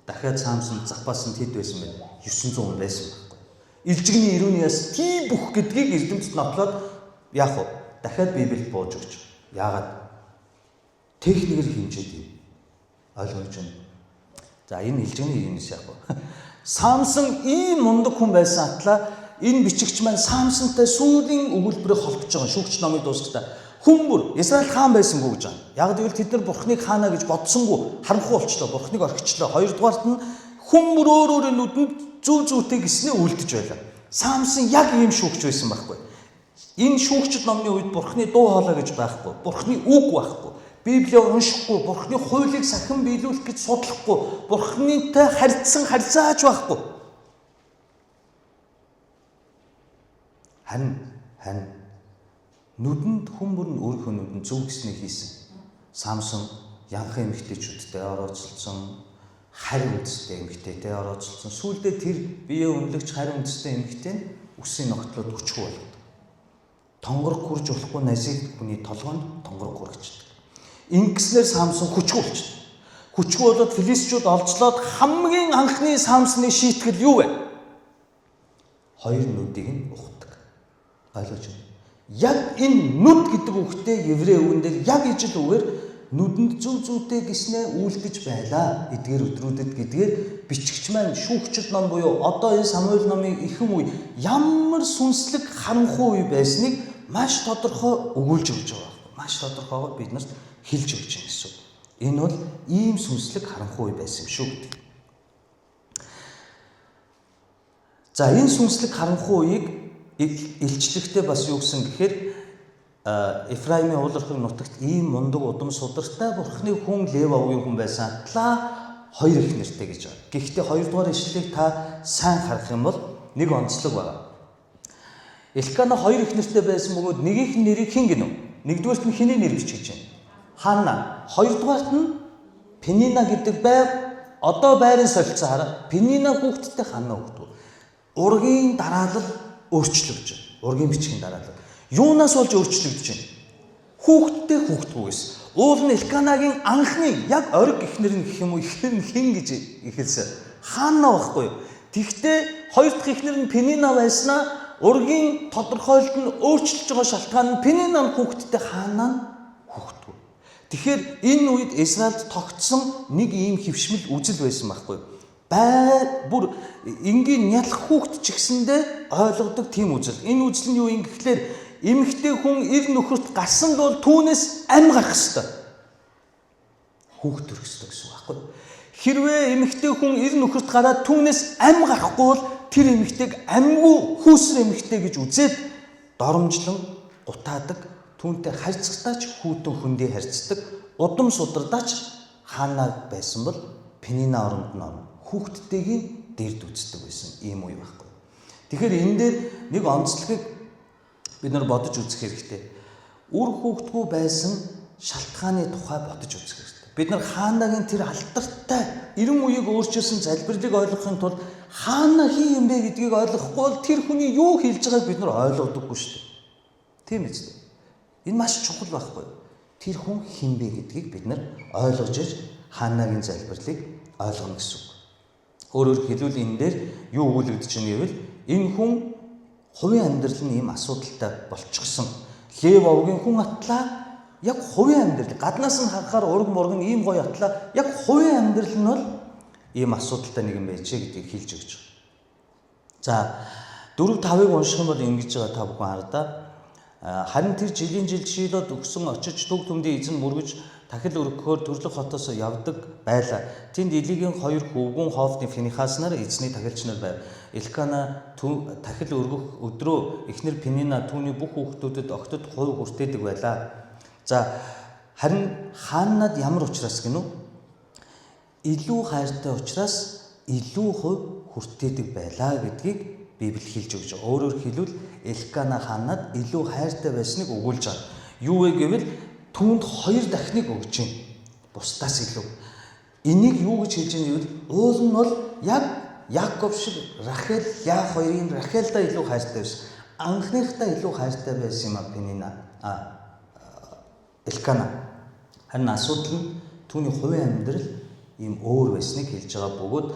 Дахиад Самсон запасанд хэд байсан бэ? 900 байсан баггүй. Илжигний ирүүний яс тийм бүх гэдгийг эрдэмтэд нотлоод яах вэ? Дахиад Библиэд бууж өгч. Яагаад? Техникээр хэмжээд юм. Ойлгож байна. За энэ илжигний ирүүнээс яах вэ? Самсон ийм мундаг хүн байсан атлаа энэ бичигч маань Самсонтай сүүлийн өгүүлбэрийг холбож байгаа шүүгч номыг дуусгахдаа Хүмбэр Израиль хаан байсангүй гэж байна. Яг гэвэл тэд нар Бурхныг хаана гэж бодсонгүй харанхуй болчлоо, Бурхныг орхичлоо. Хоёрдугаарт нь Хүмбэр өөрөөрөө нүдэнд зүв зүйтэй гиснээ үлдэж байлаа. Самсон яг ийм шүүгч байсан байхгүй. Энэ шүүгчд номны үед Бурхны дуу хоолой гэж байхгүй, Бурхны үг байхгүй, Библийг уншихгүй, Бурхны хуулийг сахин биелүүлэх гэж судлахгүй, Бурхнытай харьцсан харьцааж байхгүй. Хань нүдэнд Хүмбэр нь өөрийнхөө нүдэнд зүв гиснээ хийсэн. Самсон янхан эмэгтэйчүүдтэй орооцолцсон, харь үндэстэй эмэгтэйтэй орооцолцсон. Сүүлдээ тэр бие үнэлэгч харь үндэстэй эмэгтэй нь үсийн ногтлоод өчгөө болгодог. Тонгорог хүрж болохгүй назиг хүний толгойд тонгорог хүргэждэг. Ингэснээр Самсон хүчгүй болчихсон. Хүчгүй болоод филистичүүд олжлоод хамгийн анхны Самсны шийтгэл юу вэ? Хоёр нүдийг нь ухдаг. Ойлгож байна. Яг энэ нүд гэдэг үгтэй еврей үгэн дээр яг ижил үгээр нүдэнд зүв зүйтэй гиснээ үйлдэж байлаа. Эдгээр өдрүүдэд гэдгээр бичигч маань шүүгчд ном буюу одоо энэ Самуэль номын ихэнх үе ямар сүнслэг харанхуй үе байсныг маш тодорхой өгүүлж өгч байгаа. Маш тодорхойгоор бид нарт хэлж өгч байгаа гэсэн. Энэ бол ийм сүнслэг харанхуй үе байсан юм шүү гэдэг. За энэ сүнслэг харанхуй үеийг илчлэгтээ бас юу гэсэн гэхээр Эфраимын уулархаг нутагт ийм мундаг удам судартай Бурхны хүн Лев овгийн хүн байсан атлаа хоёр их нэртэй гэж байна. Гэхдээ хоёрдугаар ишлэлийг та сайн харах юм бол нэг онцлог байна. Элкана хоёр их нэртэй байсан бөгөөд нэгийнх нь нэрийг хэн гинэ? Нэгдүгээрт нь хэний нэр бичиж байна? Ханна. Хоёрдугаарт нь Пенина гэдэг одоо байрын солилцоо хараа. Пенина хүүхдтэй Ханна хүүхдүү. Ургийн дараалал өөрчлөгдөж байна. Ургийн бичгийн дараалал. Юунаас болж өөрчлөгдөж байна? Хүүхдтэй хүүхдгүй гэсэн. Уул нь Элканагийн анхны яг ориг эхнэр нь гэх юм уу? Эхнэр нь хэн гэж ихэлсэн? Ханна байхгүй юу? Тэгвэл хоёр дахь эхнэр нь Пенина байснаа ургийн тодорхойлолт нь өөрчлөж байгаа шалтгаан нь Пенина хүүхдтэй Ханна хүүхдгүй. Тэгэхээр энэ үед Израильд тогтсон нэг ийм хөвшмөл үзэл байсан байхгүй юу? Бүр энгийн нялх хүүхд ч гэсэндээ ойлгодог тийм үзэл. Энэ үзэл нь юу юм гэхлээр эмэгтэй хүн ир нөхөрт гарсанд бол түүнээс ам гарах ёстой. Хүүхд төрөх ёстой гэсэн үг байхгүй юу? Хэрвээ эмэгтэй хүн ир нөхөрт гараад түүнээс ам гарахгүй бол тэр эмэгтэйг амгүй хүүсэр эмэгтэй гэж үзээд доромжлон гутаадаг, түүнтэй харьцагтаач хүүтэн хөндий харьцдаг, удам судраач Ханна байсан бол Пенина оронд нь орно. Хүүхдтэйгийн дэрд үздэг байсан ийм үе байхгүй. Тэгэхээр энэ дээр нэг онцлогийг бид нар бодож үзэх хэрэгтэй. Үр хүүхдгүй байсан шалтгааны тухай бодож үзэх хэрэгтэй. Бид нар Ханнагийн тэр алдартай 90 үеийг өөрчилсөн залбирлыг ойлгохын тулд Ханна хин юм бэ гэдгийг ойлгохгүй бол тэр хүний юу хэлж байгааг бид нар ойлгодоггүй шүү дээ. Тийм ээ. Энэ маш чухал байхгүй. Тэр хүн хин бэ гэдгийг бид нар ойлгож иж Ханнагийн залбирлыг ойлгоно гэсэн үг. Өөрөөр хэлбэл энэ дээр юу өгүүлэгдэж байна гэвэл энэ хүн хувийн амьдрал нь ийм асуудалтай болчихсон. Лев овгийн хүн атлаа яг хувийн амьдрал гаднаас нь харахаар ураг мураг ийм гоё атлаа яг хувийн амьдрал нь бол ийм асуудалтай нэг юм байжээ гэдгийг хэлж өгч байгаа. За 4-5-ыг унших юм бол ингэж байгаа та бүхэн хардаа. Харин тэр жилийн жил Шилод өгсөн очиж төг төмдийн эзэн мөргөж дахил өргөхөөр төрлөх хотоос явдаг байлаа. Тэнд Элигийн 2 хөвгүн Хофны Финихас нар эзний тахилч нар байв. Элкана дахил өргөх өдрөө эхнэр Пенина түүний бүх хүүхдүүдэд огтд хувь хүртээдэг байлаа. За харин хааннад ямар учраас гинүү? Илүү хайртай учраас илүү хувь хүртээдэг байлаа гэдгийг Библи хэлж өгч байгаа. Өөрөөр хэлбэл Элкана хаанад илүү хайртай байсныг өгүүлж байгаа. Юу вэ гэвэл түүнд 2 дахныг өгч байна. Бусдаас илүү. Энийг юу гэж хэлж байгаа юм бэ? Уул нь бол яг Яаков шиг Рахел, Яа хоёрын Рахелдаа илүү хайртай байсан. Анхныхтаа илүү хайртай байсан юм а Пенина. Элкана. Харин асуудал нь түүний хувийн амьдрал ийм өөр байсныг хэлж байгаа бөгөөд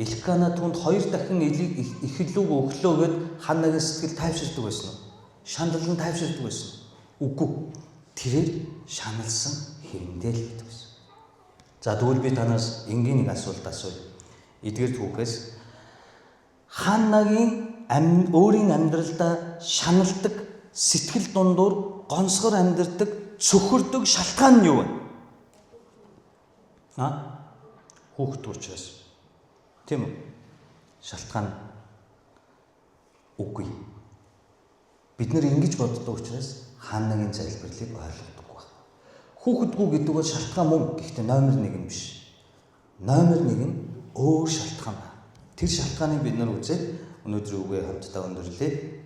Элкана түүнд 2 дахин их илүү өглөө гэд ханагийн сэтгэл тайвширдаг байсан уу? Шаналлан тайвширдаг байсан уу? Үгүй. Тэрээр шаналсан хэвэндээ л гэдэг байсан. За тэгвэл би танаас энгийн нэг асуулт асууя. Эдгээр түүхээс ханагийн өөрийн амьдралдаа шаналдаг, сэтгэл дундуур гонсгор амьдардаг, цөхөрдөг шалтгаан нь юу вэ? Хүүхэд учраас. Тийм үү? Шалтгаан үгүй. Бид нэр ингэж боддог учраас ханагийн залбирлыг ойлгодог байна. Хүүхэдгүй гэдэг бол шалтгаан мөн, гэхдээ номер 1 нь биш. Номер 1 нь өөр шалтгаан байна. Тэр шалтгааныг бид нар үзээд өнөөдөр үгээ хамтдаа өндөрлөө.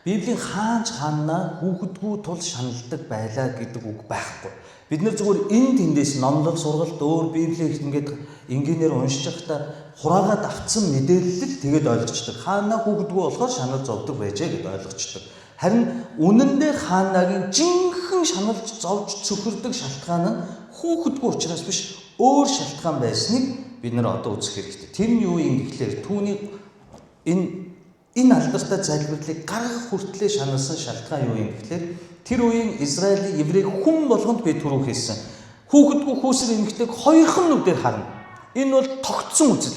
Библийн хаанч хаанаа хүүхэдгүй тул шаналдаг байлаа гэдэг үг байхгүй. Бид нар зүгээр энэ тэндээс номлол сургалт өөр Библийг ингээд энгийнээр уншиж байхдаа хураагаад авцсан мэдээлэл тэгээд ойлгочдөг. Хаанаа хүүхэдгүй болохоор шанал зовдөг байжээ гэдээ ойлгочдөг. Харин үнэн дээр хаанагийн жинхэнэ шаналж зовж цөхөрдөг шалтгаан нь хүүхэдгүй учраас биш, өөр шалтгаан байсныг бид нар одоо үзэх хэрэгтэй. Тэр нь юу юм гэхлээр түүний энэ алдартай залбирлыг гаргах хүртлээр шаналсан шалтгаан юу юм гэхлээр тэр үеийн Израилийн еврей хүн болгонд би түрүү хэлсэн. Хүүхэдгүй хүүсэр эмэгтэйг хоёрхан нүдээр харна. Энэ бол тогтсон үзэл.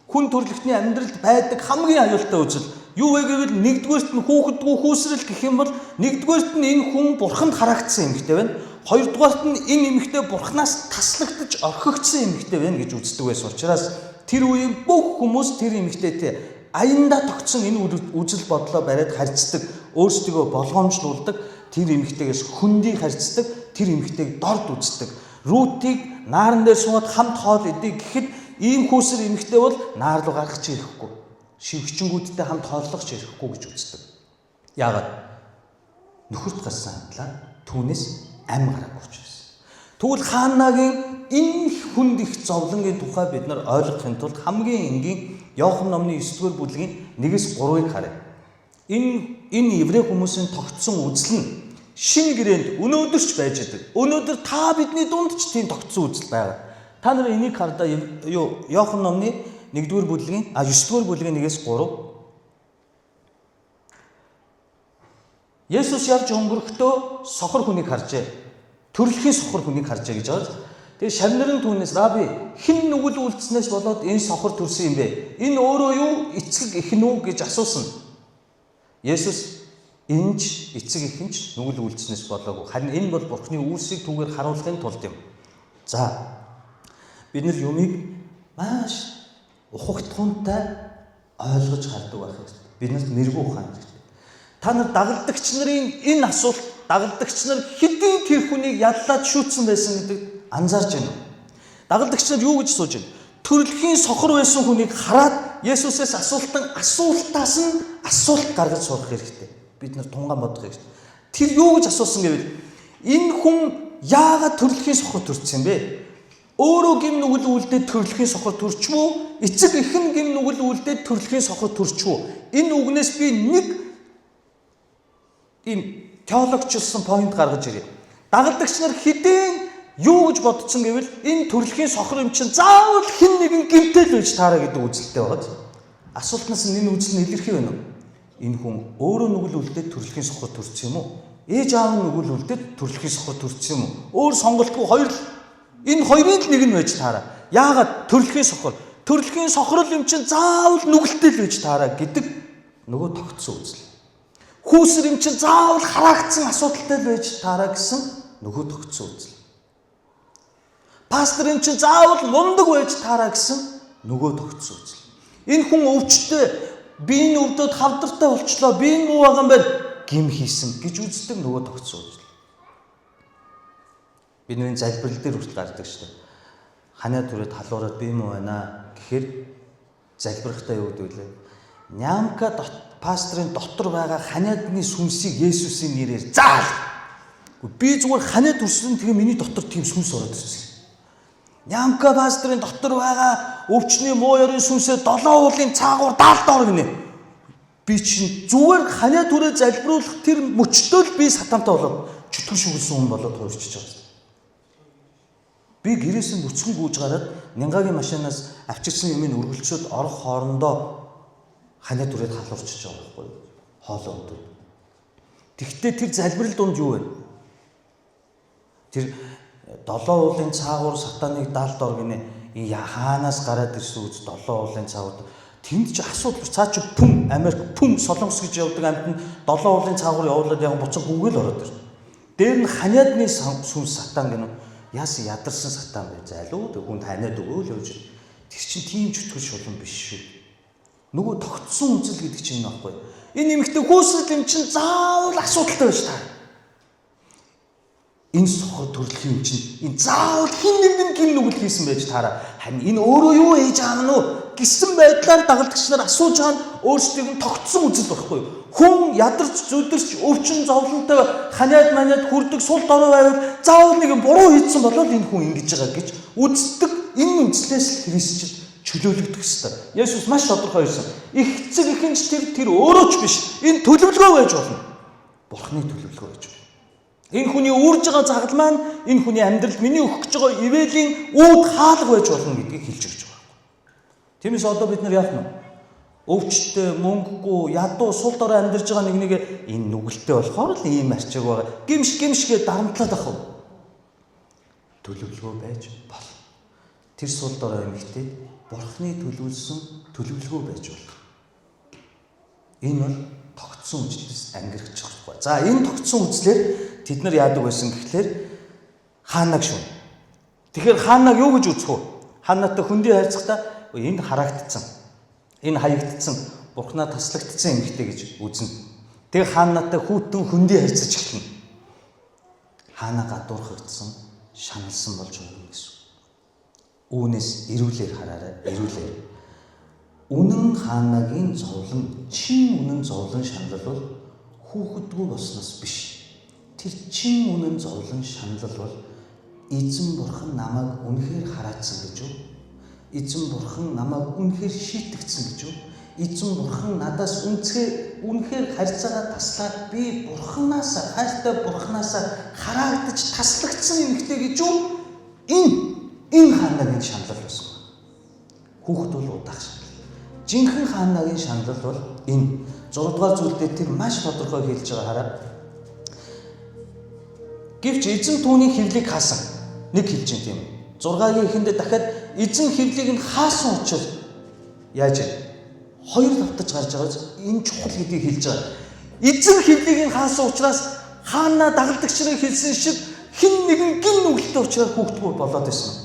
Хүн төрөлхтний амьдралд байдаг хамгийн аюултай үзэл. Юу вэ гэвэл нэгдүгээрт нь хүүхэдгүй хүүсрэл гэх юм бол нэгдүгээрт нь энэ хүн бурханд харагдсан эмэгтэй байна. Хоёрдугаарт нь энэ эмэгтэй бурхнаас таслагдж орхигдсон эмэгтэй байна гэж үздэг байсан учраас тэр үеийн бүх хүмүүс тэр эмэгтэйтэй аяндаа тогтсон энэ үзэл бодлоо бариад харьцдаг, өөрсдөө болгоомжлуулдаг, тэр эмэгтэйгээс хөндий харьцдаг, тэр эмэгтэйг дорд үздэг. Рутыг нааран дээр суугаад хамт хоол идэе гэхэд ийм хүүсэр эмэгтэй бол naar руу гаргаж ирэхгүй. Шивгчэнгүүдтэй хамт хооллох ч ирэхгүй гэж үздэг. Яагаад? Нөхөрт гарсан хамтлаа түүнээс ам гараагүй учраас. Тэгвэл Ханагийн энэ хүнд их зовлонгийн тухай бид нар ойлгохын тулд хамгийн энгийн Иохан номны 9-р бүлгийн 1-3-ыг харъя. Энэ еврей хүмүүсийн тогтсон үзэл нь шинэ гэрээнд өнөөдөр ч байж байгаа. Өнөөдөр та бидний дунд ч тийм тогтсон үзэл байгаа. Та нар энийг хардаа Иохан номны 1-р бүлгийн 9-р бүлгийн 1-3. Есүс явж өнгөрөхдөө сохор хүнийг харжээ. Төрөлхийн сохор хүнийг харжээ гэж байгаа. Тэгээ шавнар нь түүнээс раби хэн нүгэл үлдснээс болоод энэ сохор төрсөн юм бэ? Энэ өөрөө юу эцэг эх нүг гэж асуусан. Есүс энэч эцэг эхэнч нүгэл үлдснээс болоогүй. Харин энэ бол Бурхны үүсийг түүгээр харуулахын тулд юм. За бид нар юмыг маш ухагтхуунтай ойлгож хардаг байх хэрэгтэй. Биднэрт мэрэгүү ухаан хэрэгтэй. Та нар дагалдагч нарын энэ асуулт дагалдагч нар хэдийн тэр хүнийг яллаад шүүцсэн байсан гэдэг анзаарч байна уу? Дагалдагч нар юу гэж сууж байна? Төрөлхийн сохор байсан хүнийг хараад Есүсээс асуултаас нь асуулт гаргаж сурах хэрэгтэй. Бид нар тунгаан бодох хэрэгтэй. Тэр юу гэж асуусан гэвэл энэ хүн яагаад төрөлхийн сохор төрсөн бэ? Өөрөө гим нүгэл үлдээд төрөлхийн сохор төрчвөө? Эцэг эхэн гим нүгэл үлдээд төрөлхийн сохор төрчвөө? Энэ үгнээс би нэг ийм теологчлсан point гаргаж ирээ. Дагалдагч нар хэдийн юу гэж бодсон гэвэл энэ төрөлхийн сохор юм чинь заавал хэн нэгэн гимтэл байж таараа гэдэг үзэлтэй байгаа. Асуултнаас нь энэ үзэл нь илэрхий байна уу? Энэ хүн өөрөө нүгэл үлдээд төрөлхийн сохор төрсөн юм уу? Ээж аав нь нүгэл үлдээд төрөлхийн сохор төрсөн юм уу? Өөр сонголтгүй хоёр л энэ хоёрын л нэг нь байж таараа. Яагаад төрөлхийн сохор? Төрөлхийн сохор юм чинь заавал нүгэлтэй л байж таараа гэдэг нөгөө тогтсон үзэл. Хүүсэр юм чинь заавал хараагдсан асуудалтай л байж таараа гэсэн нөгөө тогтсон үзэл. Пастор юм чинь заавал мундаг байж таараа гэсэн нөгөө тогтсон үзэл. Энэ хүн өвчтөе, биеийн өвдөд хавдартай болчлоо, биеийн муу байгаа юм байна, гим хийсэн гэж үздэг нөгөө тогтсон үзэл. Би нэг залбирал дээр хүртэл гардаг шүү дээ. Ханаа түрээд халуураад би юм уу байна гэхээр залбирахтаа юу гэдэг вэ? Нямка пастрын дотор байгаа ханиадны сүнсийг Есүсийн нэрээр заал. Би зүгээр ханиад төрсөн тэгээ миний дотор тийм сүнс ороод ирсэн. Нямка пастрын дотор байгаа өвчний муу ёрын сүнсээ 7 уулын цаагуур даалт ор гинэ. Би чинь зүгээр ханиад түрээ залбируулах тэр мөчтөө л би сатантай болоод чөтгөр шүглсэн хүн болоод хуурчиж байгаа. Би гэрээс нь нүцгэн гүйж гараад нянгагийн машинаас авчирсан юмыг өргөлцөөд орох хоорондоо ханиад түрээд халуурчиж байгаа байхгүй юу? Хоолоо өдөө. Тэгвэл тэр залбирал дунд юу вэ? Тэр 7 уулын цаагуур сатаныг даалт ор гинэ. Хаанаас гараад ирсэн үз 7 уулын цаагуур. Тэнд ч асуудал цаа чи пүм Америк пүм Солонгос гэж явдаг амт нь 7 уулын цаагуур явуулаад яг буцаг гүгэл ороод ир. Дээр нь ханиадны сүнс сатан гэнэ. Яасан ядарсан сатан бай зайлуу тэг хүн таниад өгөөл явж. Тэр чинь тийм чөтгөр шулан биш шүү. Нөгөө тогтсон үзэл гэдэг чинь энэ байхгүй. Энэ эмэгтэй хүүсэл юм чинь заавал асуудалтай байж таа. Энэ сохор төрлийн юм чинь энэ заавал хин нэгэн гин нүгэл хийсэн байж таараа. Харин энэ өөрөө юу хийж байгаа нь гэсэн байдлаар дагалдагч нар асууж байгаа нь өөрсдийг нь тогтсон үзэл байхгүй юу? Хүн ядарч зүдэрч өвчин зовлонтой ханиад маниад хүрдэг сул дорой байвал заавал нэг буруу хийсэн болоод энэ хүн ингэж байгаа гэж үздэг. Энэ үзлээс л Христчд чөлөөлөгдөх ёстой. Есүс маш тодорхой хэлсэн. Их эцэг ихэнч тэр өөрөө ч биш. Энэ төлөвлөгөө байж болно. Бурхны төлөвлөгөө байж болно. Энэ хүний үрж байгаа загал маань энэ хүний амьдралд миний өгөх гэж байгаа ивэлийн үүд хаалга байж болно гэдгийг хэлж өгч байгаа. Тиймээс одоо бид нар яах нь? Өвчтөе, мөнгөгүй, ядуу, сул дорой амьдарч байгаа нэг энэ нүгэлтэй болохоор л ийм арчиг байгаа. Гимшгээ дарамтлаад ах. Төлөвлөгөө байж бол. Тэр сул дорой эмэгтэй Бурхны төлөвлөсөн төлөвлөгөө байж болно. Энэ бол тогтсон үжлээс ангирч байгаа. За энэ тогтсон үзлэр тэд нар яадаг байсан гэхлээр хаанаг шүү. Тэгэхээр хаанаг юу гэж үзэх вэ? Хаанатай хөндий харьцахдаа энд харагдсан. Энэ хаягдсан, Бурхнаа таслагдсан эмэгтэй гэж үзнэ. Тэгээ хаанатай хүүтэн хөндий харьцаж эхэлнэ. Хаанаа гадуурхагдсан, шаналсан болж байна гэсэн. Үүнээс эрүүлэр хараарай, эрүүлэр. Үнэн хаанагийн зовлон, чин үнэн зовлон шаналл бол хүүхэдгүй болсноос биш. Тэр чин үнэн зовлон шаналл бол эзэн Бурхан намайг үнэхээр хараацсан гэж юу? Эзэн Бурхан намайг үнэхээр шийтгцэн гэж юу? Эзэн Бурхан надаас үнэхээр харьцаагаа таслаад би Бурханаас хайртай Бурханаас хараагдаж таслагдсан эмэгтэй гэж юу? Энэ хаанагийн шаналл байсан. Хүүхэд бол удаах шаналл. Жинхэнэ хаанагийн шаналл бол энэ 6 дугаар зүйлдээ тэр маш тодорхой хэлж байгаа хараа. Гэвч эзэн түүний хэвлийг хаасан. Нэг хэлж юм тийм. 6-гийн эхэндээ дахиад эзэн хэвлийг нь хаасан учраас яаж вэ? Хоёр давтаж гарч байгааз энэ чухал гэдгийг хэлж байгаа. Эзэн хэвлийг нь хаасан учраас хаана дагалдагчрыг хэлсэн шиг хэн нэгэн гин нүгэлтэй учраас хүүхдгүй болоод байсан.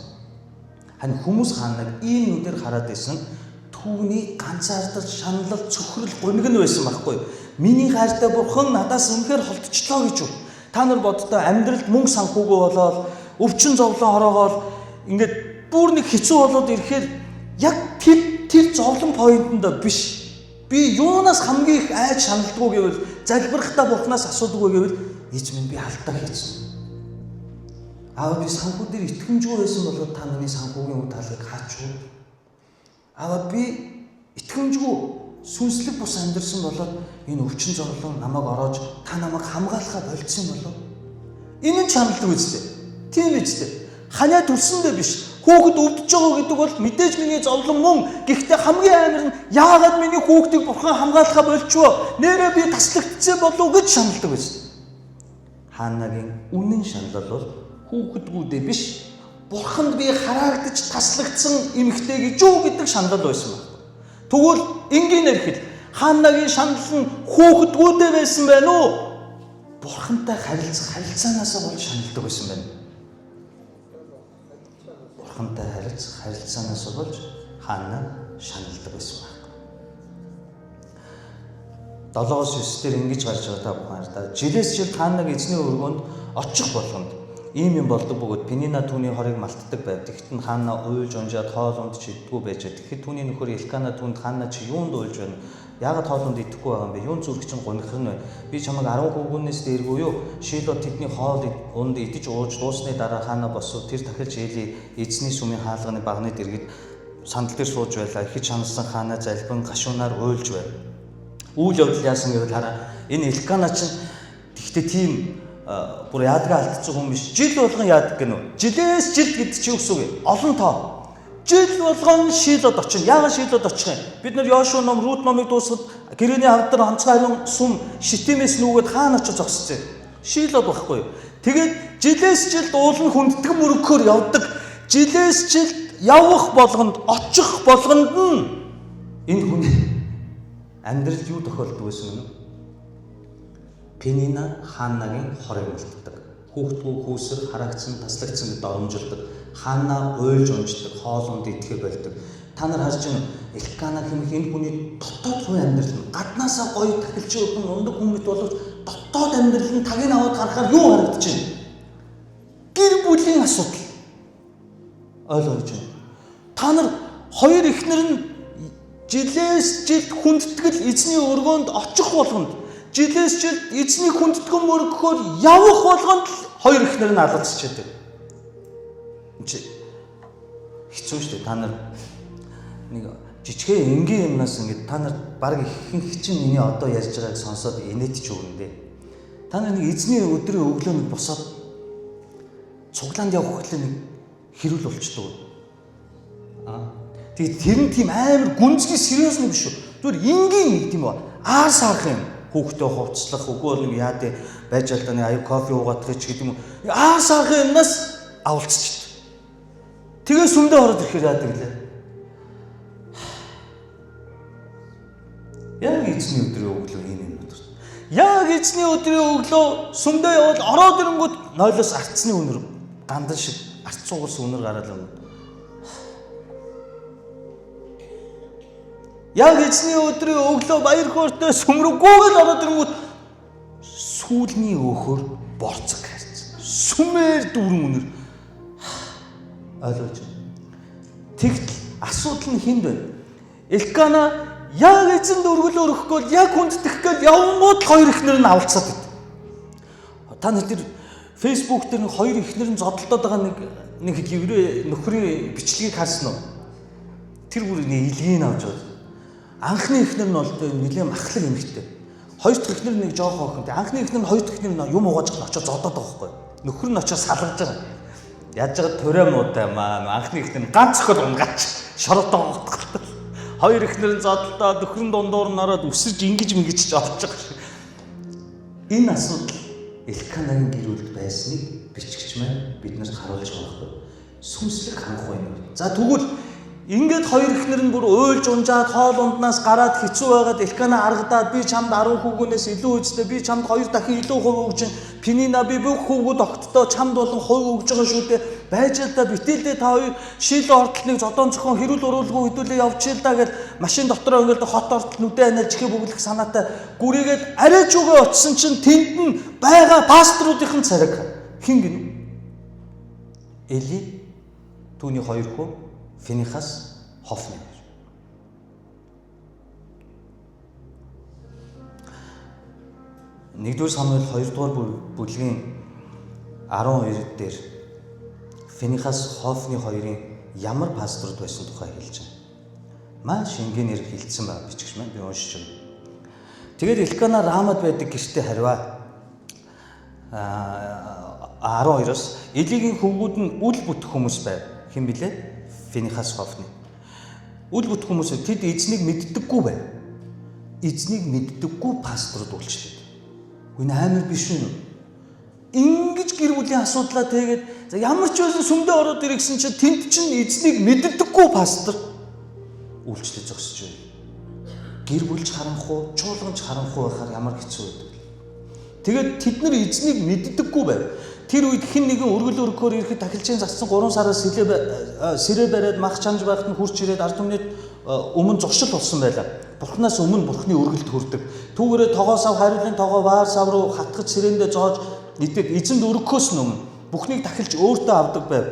Харин хүмүүс хаанаг ийм нүдээр хараад байсан түүний ганцаардал шаналл цөхрөл гомигн байсан байхгүй. Миний хайртай Бурхан надаас үнэхээр холдчихлоо гэж юу? Та нар боддоо амьдралд мөнгө санхүүгөө болоод өвчин зовлон хороогоол ингээд бүр нэг хэцүү болоод ирэхээр яг тэр зовлон поинтонд биш. Би юунаас хамгийн их айж шаналдаггүй гэвэл залбирахтаа Бурханаас асуудаггүй гэвэл эзэн минь би алдаа хийсэн. Аав би санхүү дээр итгэмжгүй байсан болоод та миний санхүүгийн үе талыг хаачгүй. Аав би итгэмжгүй сүнслэг бус амьдэрсэн болоод энэ өвчин зовлон намайг ороож та намайг хамгаалахаа болцсон болоо. Энэ нь шаналдаг үстэй. Тийм үстэй. Ханаа төрсөндөө биш. Хүүхэд өвдөж байгаа гэдэг бол мэдээж миний зовлон мөн. Гэхдээ хамгийн амар нь яагаад миний хүүхдийг Бурхан хамгаалахаа болчихвоо? Нэрээ би таслагдсан болов гэж шаналдаг үстэй. Хаанагийн үнэн шаналл бол хүүхэдгүүдээ биш. Бурханд би хараагдаж таслагдсан эмэгтэй гэж юу гэдэг шаналл байсан байна. Тэгвэл энгийнээр хэл Ханнагийн шанал нь хүүхэдгүүдээ байсан байна уу? Бурхантай харилцаанаас болж шаналдаг байсан байна. Бурхантай харилцаанаас болж Ханна шаналдаг байсан байна. 7-9 дээр ингэж гарч байгаа та бүхэн хараа. Жилээс жилд Ханнаг эзний өргөнд очих болгонд ийм юм болдог бөгөөд Пенина түүний хорыг малтдаг байв. Тэгэхэд нь Ханна уйлж унжаад хоол унд чиддэггүй байж. Тэгэхэд түүний нөхөр Элкана түүнд Ханна чи юунд уйлж байна? Яагаад хоол унд идэхгүй байгаа юм бэ? Юун зүрх чинь гунхрын вэ? Би чамайг 10 хүүгүүнээс дээргүй юу? Шило тэдний хоол унд идэж ууж дуусны дараа Ханна босоо тэр дахилж Эли эзний сүмийн хаалганы багны дэргэд сандал дээр сууж байлаа. Ихэж ханасан Ханна залбин гашуунаар уйлж байв. Үйл явдал яасан гэвэл хараа энэ Элкана чинь тэгтээ тийм бүр яадгаа алдчихсан хүн биш. Жил болгон яадаг гэнэ. Жилээс жилд гэдэг чи юу гэсэн үг вэ? Олон тоо. Жил болгон Шилод очино. Яагаад Шилод очих юм? Бид нар Йошуа ном, Рут номыг дуусгад гэрээний хавдар онцгой хариун сүм Шитимээс нүгэд хаана очиж зогсчихэ. Шилод байхгүй юу? Тэгээд жилээс жилд уулын хүндтгэн мөрөгөөр явдаг. Жилээс жилд явах болгонд, очих болгонд нь энэ хүний амьдрал юу тохиолддог байсан юм? Пенина Ханнагийн хорыг малтдаг. Хүүхдгүй хүүсэр харагдсан, таслагдсан гэдэг омжилдог. Ханна уйлж унждаг, хоол унд идэхэ болдог. Та нар харж байна Элкана хэмээх энэ хүний дотоод хувь амьдрал нь гаднаасаа гоё тахилч өгөн ундаг хүмүүс боловч дотоод амьдрал нь тагийг аваад харахаар юу харагдаж байна? Гэр бүлийн асуудал. Ойлгож байна. Та нар хоёр эхнэр нь жилээс жилд хүндэтгэл эзний өргөөнд очих болгонд жилээс жилд эзний хүндэтгэн мөрөгөөр явах болгонд хоёр эхнэр нь алгацчихдаг. Хэцүү шүү дээ. Та нар нэг жижигхэн энгийн юмнаас ингээд та нар баг ихэнх чинь миний одоо ярьж байгааг сонсоод инээдч өгнөдөө. Та нар нэг эзний өдрийн өглөө нэг босоод цуглаанд явах хөтлөө нэг хэрүүл болчдөг. Тэгээд тэр нь тийм амар гүнзгий сериус нэг биш шүү. Зүгээр энгийн нэг тийм ба аа саарах юм. Хүүхдээ хувцлах үгүй бол нэг яа дэ байж алдаа нэг аюу кофе уугаадах ч гэдэг юм. Аа саарах юмнаас авалцчихд. Тэгээ сүмдээ ороод ирэхээр яадаг лээ. Яг эзний өдрийн өглөө ийм юм байна. Яг эзний өдрийн өглөө сүмдээ яваад ороод ирэнгүүт нойлоос арцсны үнэр гандан шиг арц цугулсан үнэр гараад байна. Яг эзний өдрийн өглөө баяр хөөртэй сүмрэггүйгээр ороод ирэнгүүт сүүлний өөхөр борцог харьцсан. Сүмээр дүүрэн үнэр. Ойлгож байна. Тэгтэл асуудал нь хинд байна. Элкана яг эзэнд өргөлөө өргөхгүй яг хүнддэх гээд явангууд хоёр эхнэр нь авалцаад байд. Та нар тэр Facebook дээр нэг хоёр эхнэр нь зодтолдоод байгаа нэг еврей нөхрийн бичлэгийг харсан уу? Тэр бүр нэг илгийг авч байгаа. Анхны эхнэр нь бол нэлээд махлаг эмэгтэй. Хоёр дахь эхнэр нэг жоохон охинтой. Анхны эхнэр нь хоёр дахь эхнэр нь юм угааж очиж зодоод байгаа байхгүй. Нөхөр нь очиж салгаж байгаа. Яаж байгаа төрөө муутай маа. Анхны эхнэр нь ганц охид унгаач шоротоо гоотгол. Хоёр эхнэр нь зодолдоо нөхрийн дундуур нь ороод өсөж ингэж ч олж байгаа. Энэ асуудал Элканагийн гэр бүлд байсныг бичгч маань биднэрт харуулж байгаа байхгүй. Сүнслэг ханх байна. За тэгвэл ингээд хоёр эхнэр нь бүр уйлж унжаад хоол унднаас гараад хэцүү байгаад Элкана аргадаад би чамд 10 хүүгүүнээс илүү үстэй би чамд 2 дахин илүү хувь өгч Пенина би бүх хүүгүүд огтдоо чамд болон хувь өгж байгаа шүү дээ байж л да битээлдээ та хоёр шил ортлыг зодон зохион хэрүүл уруулгүй хөдөлөө явчихъя л да гэж машин дотроо ингээд хот ортол нүдэ анаа чихээ бүглэх санаатай гүрийгээд арайч үгээ очсон чинь тэнд нь байгаа пасторуудын цариг хин гинэ Эли түүний хоёр хүү Финихас Хофни. Нэгдүгээр Самуэль 2-р бүлгийн 12 дээр Финихас Хофни хоёрын ямар пасторд байсан тухай хэлж байна. Маш энгийнээр хэлсэн ба бичгч маань би уншиж байна. Тэгээд Элкана Рамад байдаг гэртээ хариуа 12-оос Элигийн хөвгүүд нь үл бүтэх хүмүүс байв. Хэн билээ? Финихас Хофни. Үл бүтэх хүмүүс тэд эзнийг мэддэггүй байв. Эзнийг мэддэггүй пасторд уулчлаа. Энэ амар биш үү? Ингиж гэр бүлийн асуудлаа тэгээд за ямар ч байсан сүмдээ ороод ирсэн чинь тэнд чинь эзнийг мэддэггүй пастор үйлчлэж зогсож байна. гэр бүлч харанхуй, чуулганч харанхуй байхаар ямар хэцүү байдаг. Тэгээд тэд нар эзнийг мэддэггүй байв. Тэр үед хэн нэгэн өргөл өргөхөөр ирэхэд тахилчийн зассан 3 сараас сэрээ бариад мах чанж байхад нь хурч ирээд ард түмнийд өмнө зогшил болсон байлаа. Бурхнаас өмнө Бурхны өргөлд хүрдэг. Түүгээрээ тогоо сав хариулын тогоо ваар сав руу хатгаж сэрээндээ зоож идэг эзэнд өргөхөөс өмнө бүхнийг тахилч өөртөө авдаг байв.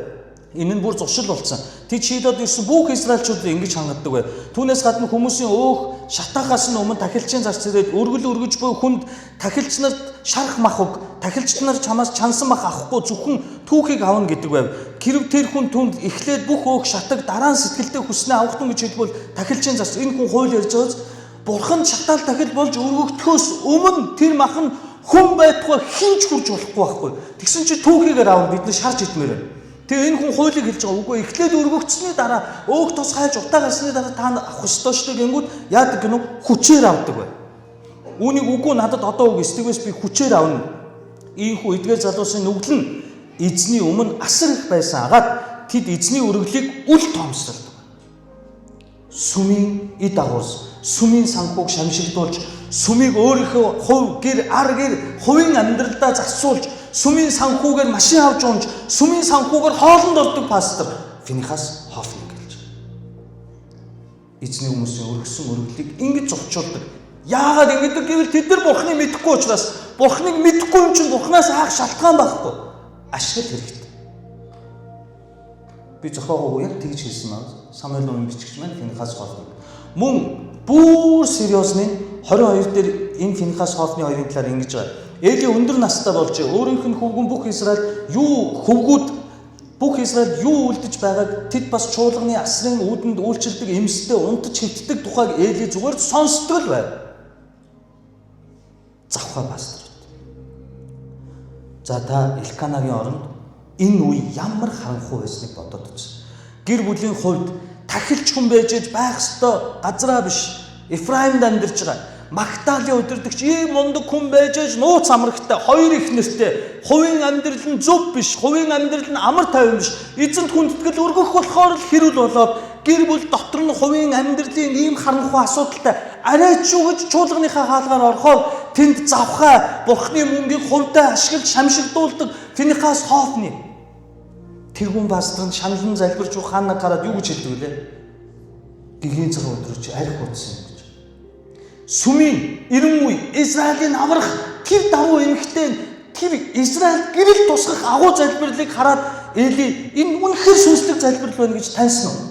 Энэ нь бүр зуршил болсон. Тэд шийдээд ирсэн бүх Израильчууд ингэж хангадаг байв. Түүнээс гадна хүмүүсийн өөх шатахаас нь өмнө тахилчийн зарц ирээд өргөл өргөж буй хүнд тахилч нарт шарах мах өг, тахилч нар чамаас чансан мах авахгүй зөвхөн түүхийг авна гэдэг байв. Хэрв тэр хүн түнд эхлээд бүх өөх шатаг дараа нь сэтгэлдээ хүснээ авах тун гэж хэлбэл тахилчийн зарц энэ хүн хууль ярьж байгаас бурхан шатаал тахил болж өргөгдөхөөс өмнө тэр мах нь хүн байтугай хинч хурж болохгүй байхгүй. Тэгсэн чи түүхийгээр авна бид нар шарж идмээр. Тэгээ энэ хүн хуулийг хэлж байгаа. Үгүй эхлээд өргөгдсөний дараа өөх тус хайж утаа гарсны дараа та авах ёстой шүү дээ гэнгүүт яадаг гэнэ хүчээр авдаг бай. Үүнийг үгүй надад одоо үг сэтгэвээс би хүчээр авна. Ийхүү эдгээр залуусын нүгэл нь эзний өмнө асар их байсан агаад тэд эзний өргөлийг үл тоомсолдог. Сүмийн эд агуурс, сүмийн санхүүг шамшигдуулж, сүмийг өөрийнхөө хувь гэр ар гэр хувийн амьдралдаа засуулж сүмийн санхүүгээр машин авч унж, сүмийн санхүүгээр хоолнд ордог пастор Финихас Хофни гэлж. Эзний хүмүүсийн өргөсөн өргөлийг ингэж зурчулдаг. Яагаад ингэдэг гэвэл тэд нар Бурхныг мэдэхгүй учраас Бурхныг мэдэхгүй юм чинь Бурхнаас хаах шалтгаан байхгүй. Ашигт хэрэгтэй. Би зохиогоо яг тэгж хэлсэн байна. Самуэль номын бичгч маань Финихас Хофни. Мөн бүр сериосны 22 дээр энэ Финихас Хофни хоёрын талаар ингэж байгаа. Эли өндөр настай болж өөрийнх нь хөвгөн бүх Израиль юу үлдэж байгааг тэд бас чуулганы асрын үүдэнд үйлчилдэг эмстэй унтаж хөвтдөг тухайг Эли зүгээр сонсдог л байв. Завхаа пасторууд. За та Элканагийн оронд энэ үе ямар харанхуй байсныг бодоод үз. Гэр бүлийн хувьд тахилч хүн байж байх ёстой газраа биш. Ефраимд амьдарч байгаа. Магдалины удирдагч ийм мундаг хүн байж нууц амрагтай хоёр их нэртэй хувийн амьдрал нь зөв биш, хувийн амьдрал нь амар тайван биш. Эзэнт хүндэтгэл өргөх болохоор л хэрүүл болоод гэр бүл дотор нь хувийн амьдралын ийм харанхуй асуудалтай арай ч юу гэж чуулганыхаа хаалгаар орохоор тэнд завхаа Бурхны мөнгийг хувьдаа ашиглаж шамшигдуулдаг Финихас Хофни. Тэр хүн пастор нь шаналн залбирч ухаанаа гараад юу гэж хэлдэг вүлээ? Гэхийн цаг өдрөч арх утсан. Сүмийн 90 үе Израилийн аврах тэр давуу эмэгтэй тэр Израиль гэрэл тусгах агуу залбирлыг хараад Эли энэ үнэхээр сүнслэг залбирал байна гэж таньсан уу?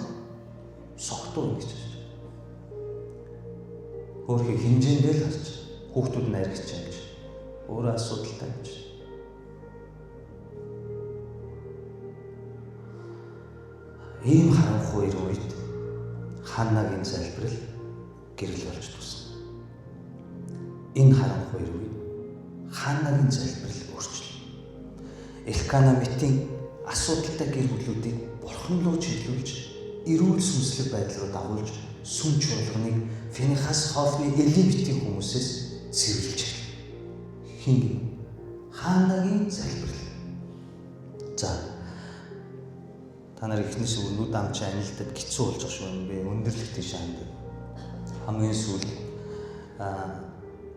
Согтуу гэж. Өөрхий хэмжээндээ л харж хүүхдүүд нь аригч юм гэж. Өөрөө асуудалтай гэж. Ийм харанхуй үед Ханнагийн залбирал гэрэл болж туссан. Энэ харанхуй үед Ханнагийн залбирал өөрчлөлт. Элкана мэтийн асуудалтай гэр бүлүүдийг Бурхан руу чиглүүлж, эрүүл сүнслэг байдал руу дагуулж, сүм чуулганыг Финихас Хофни Эли мэтийн хүмүүсээс цэвэрлж эхлэв. Хин Ханнагийн залбирал. За та нар ихнээс өрнүүд амч анилдад хэцүү болж байгаа шүү юм бэ? Өндөрлөх тийш ханд. Хамгийн сүүл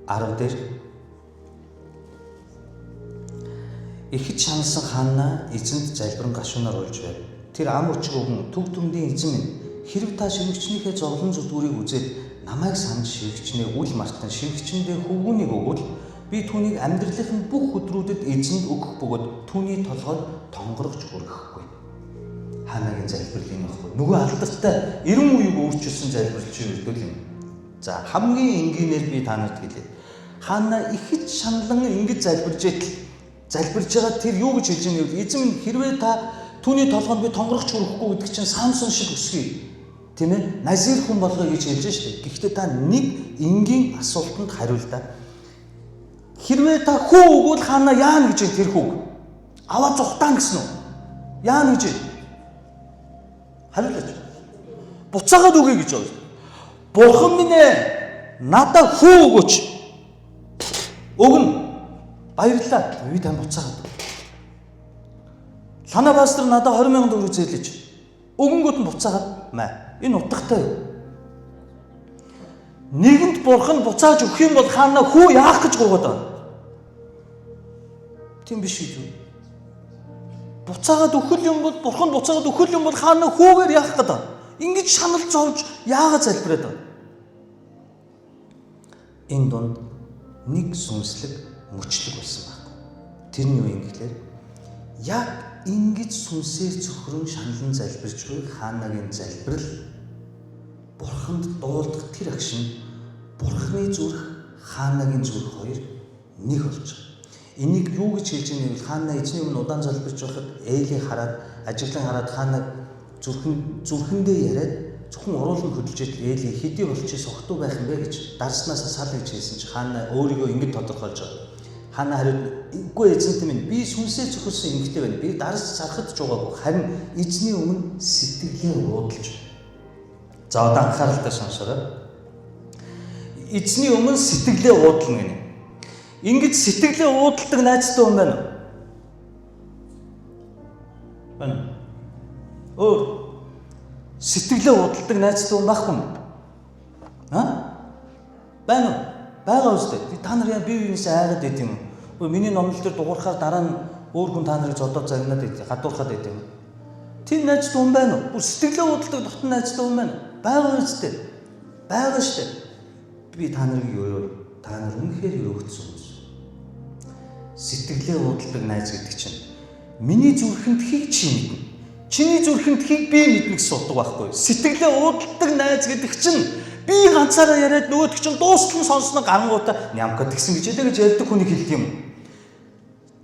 10 дээр ихэд шаналсан Ханна эзэнт залбирэн гашуунаар уйлж байв. Тэр ам өчгөө хүн төв төмдийн эзэн минь хэрв та ширхэгчнийхээ зовлон зүтгүүрийг үзээд намайг санаж ширхэгчнээ үл мартан ширхэгчэндээ хөвгүүнийг өгвөл би түүнийг амьдралын бүх өдрүүдэд эзэнд өгөх бөгөөд түүний толгойд тонгорогч хүргэхгүй. Ханагийн залбирал юм аахгүй. Нөгөө алдартай 90 үеийг өөрчилсөн залбирал чи өрдөл юм. За хамгийн энгийнээр би та нарт хэлье. Ханна ихэд шаналн ингэж залбирж байгаа тэр юу гэж хэлж байгаа нь эзэн минь хэрвээ та түүний толгойд би тонгорогч хүргэхгүй гэдэг чинь Самсон шиг өсгий. Тийм ээ? Назир хүн болгоё гэж хэлж штэ. Гэхдээ та нэг энгийн асуултанд хариул да. Хэрвээ та хүү өгвөл Ханна яана гэж тэр хүүг аваа зүхтаан гэсэн үү? Яана гэж хариулаач. Буцаагаад үгүй гэж байна. Бурхан минь ээ надад хүү өгөөч. Өгнө. Баярлалаа. Би тань буцаагаад. Лана пастор надад 20,000 төгрөг зээлж. Өгөнгөт нь буцаагаад маа. Энэ утгатай юу? Нэгэнд бурхан буцааж өгөх юм бол хаана хүү яах гэж гуйгаад байна. Тийм биш үү? Буцаагаад өгөх юм бол бурхан буцаагаад өгөх юм бол хаана хүүгээр яах гээд байна. Ингэж шанал зовж яагаад залбираад байна. Энэ донд нэг сүнслэг мөчлөг болсон байна. Тэрний юу юм гэхээр яг ингэж сүнсээр цөхрөн шаналн залбирч буй хаанагийн залбирал бурханд дуулдах тэр агшин бурханы зүрх хаанагийн зүрх хоёр нэг болж байгаа. Энийг юу гэж хэлж байгаа нь хаана эзний өмнө удаан залбирч байхад Эли хараад ажиглан хараад хаанаг зүрхэндээ яриад зөвхөн уруулан хөдөлж идэл Эли хэдий болчих согтуу байх юм бэ гэж дарснаас сал гэж хэлсэн чи хаана өөрийгөө ингэж тодорхойлж байгаа. Хаана хариуд үгүй эзэнтэй минь би сүнсээ зөвхөлсөн эмэгтэй байна. Би дарс сархаж жуугаагүй харин эзний өмнө сэтгэлээ уудалж. За одоо анхааралтай сонсоорой. Эзний өмнө сэтгэлээ уудлна гэнэ. Ингэж сэтгэлээ уудалдаг найзтай хүн байна уу? Байна. Сэтгэлээ уудалдаг найзтай хүн байхгүй юм. Байна уу? Бага үстэй. Та нар яа бие биенээсээ айгаад байт юм. Өө миний номлол дээр дуурахаар дараа нь өөр хүн та нарыг зодоод загнаад байт. Гадуурхаад байт юм. Тийм найзтай хүн байна уу? Бүр сэтгэлээ уудалдаг дотн найзтай хүн байна. Бага үстэй. Бага штэ. Би та нарыг юу та нар үнэхээр өрөөгдсөн юм. Сэтгэлээ уудалдаг найз гэдэг чинь миний зүрхэнд хийг чи мэднэ. Чиний зүрхэнд хийг би мэднэ гэсэн утга байхгүй. Сэтгэлээ уудалдаг найз гэдэг чинь би ганцаараа яриад нөгөөд чинь дуустал нь сонсноо гарангуудаа нямкад гисэн гэж ярьдаг хүнийг хэлдэг юм.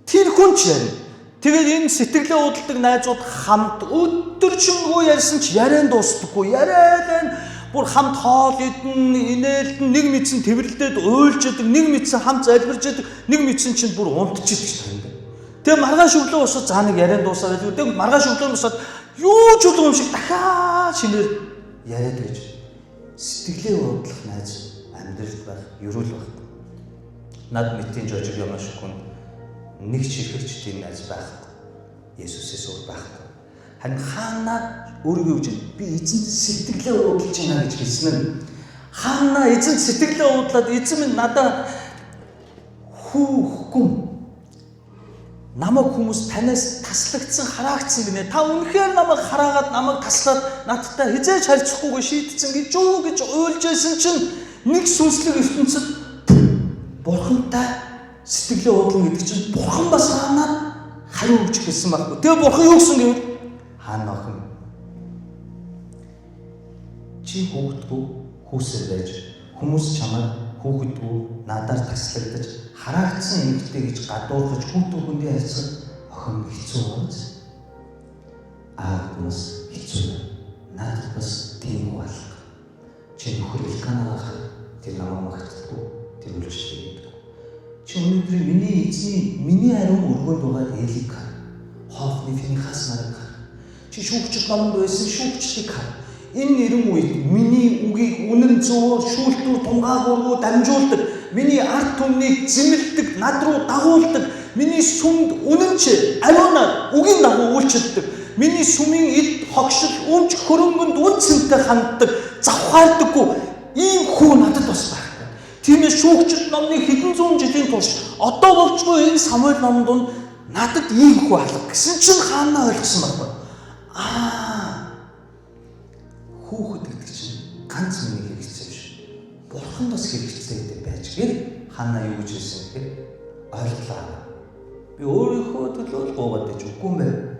Тэр хүн ч ярина. Тэгээд энэ сэтгэлээ уудалдаг найзууд хамт өдөржингөө ярьсан ч яриан дуустдаггүй. Яриад бүр хамт хоол идэн, инээлдэн, нэг мэдсэн тэрвэрлдээд уйлж идэг, нэг мэдсэн хамт залбирж идэг, нэг мэдсэн чинь бүр унтчих гэж байна. Тэгээ маргааш өглөө босоод заа нэг яриан дуусаад байдаг. Тэгээ маргааш өглөө босоод юу ч болов юм шиг дахиад шинээр яриад байж. Сэтгэлээ уудлах найз амьдралд байх, ерөөл байх. Над мэтийн жожиг юм шиг хүн нэг чихэрч тийм найз байхгүй. Есүсээс өөр байхгүй. Харин хаана өөрийгөө үжин би эзэнд сэтгэлээ уудлаж байна гэж хэлсэн нь хаана эзэнд сэтгэлээ уудлаад эзэн минь надад хүүхгүй намайг хүмүүс танаас таслагдсан хараагдсан гинэ. Та үнэхээр намайг хараагаад намайг таслаад надтай хизээж харьцахгүйгээ шийдсэн гэж юу гэж уйлж байсан чинь нэг сүнслэг ертөнцид бурхантай сэтгэлээ уудлан гэдэг чинь бурхан бас хаанаа хариу өгч хэлсэн байхгүй. Тэгээ бурхан юу гэсэн гэвэл хаана охин чи хүүхдгүй хүүсэр байж хүмүүс чамайг хүүхдгүй надаар таслагдаж хараагдсан эмэгтэй гэж гадуурхаж хүүхдүү хүндээ харьцах охин хэцүү болж аавнаас хэцүү надад бас тийм болго чи нөхөр Илканаах тэр намайг магтдаггүй тэр үлштэй гэдэг чи өнөөдөр миний эзний миний ариун өргөнд байгаа Элик Хофны Финихас нарыг чи шүүгчд номонд байсан шүүгчдийг хар. Энэ нэрэн үед миний үгийг үнэн зөвөр шүүлтүүр тунгаагүйргүй дамжуулдаг, миний ард түмнийг зэмлдэг, над руу дагуулдаг, миний сүмд үнэнч ариунаар үгийн дагуу үйлчилдэг, миний сүмийн эд хогшил өмч хөрөнгөнд үнцэнтэй ханддаг, завхаардаггүй ийм хүү надад бас байхгүй. Тиймээс шүүгчд номны хэдэн зуун жилийн турш одоо болчгүй энэ Самуэль номонд надад ийм хүү алга гэсэн чинь хаана ойлгосон байхгүй. Хүүхэд гэдэг чинь ганц миний хэрэгцээ биш. Бурхан бас хэрэгцээтэй байж гэр хаана юу гэж хэлсэн гэхээр ойлголоо. Би өөрийнхөө төлөө гоогаад байж үгүй юм байна.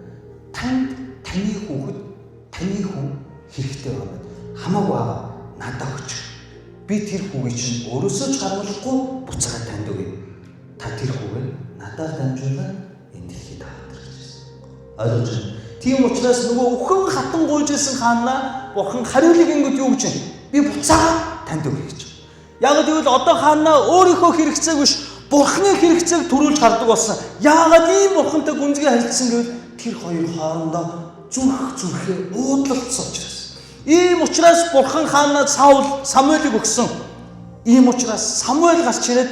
Таны хүүхэд таны хүн хэрэгтэй байна. Хамаагүй аа надад өгч. Би тэр хүүгийг чинь өөрөөсөө ч гаргахгүй буцаагаад танд өгье. Та тэр хүүгээ надад дамжуулаад энэ дэлхийд аваад ирчихсэн. Ойлгож байна. Тийм учраас нөгөө өхөн хатан гуйж исэн хаана бурхан хариулыг ингэд юу гэж байна? Би буцаагаад танд өгье гэж. Яг гэвэл одоо хаана өөрийнхөө хэрэгцээг биш бурханы хэрэгцээг төрүүлж хардаг болсон. Яагаад ийм бурхантай гүнзгий харилцсан гэвэл тэр хоёр хоорондоо зүрхээ уудлалцсан учраас. Ийм учраас бурхан хаана Самуэлийг өгсөн. Ийм учраас Самуэль гарч ирээд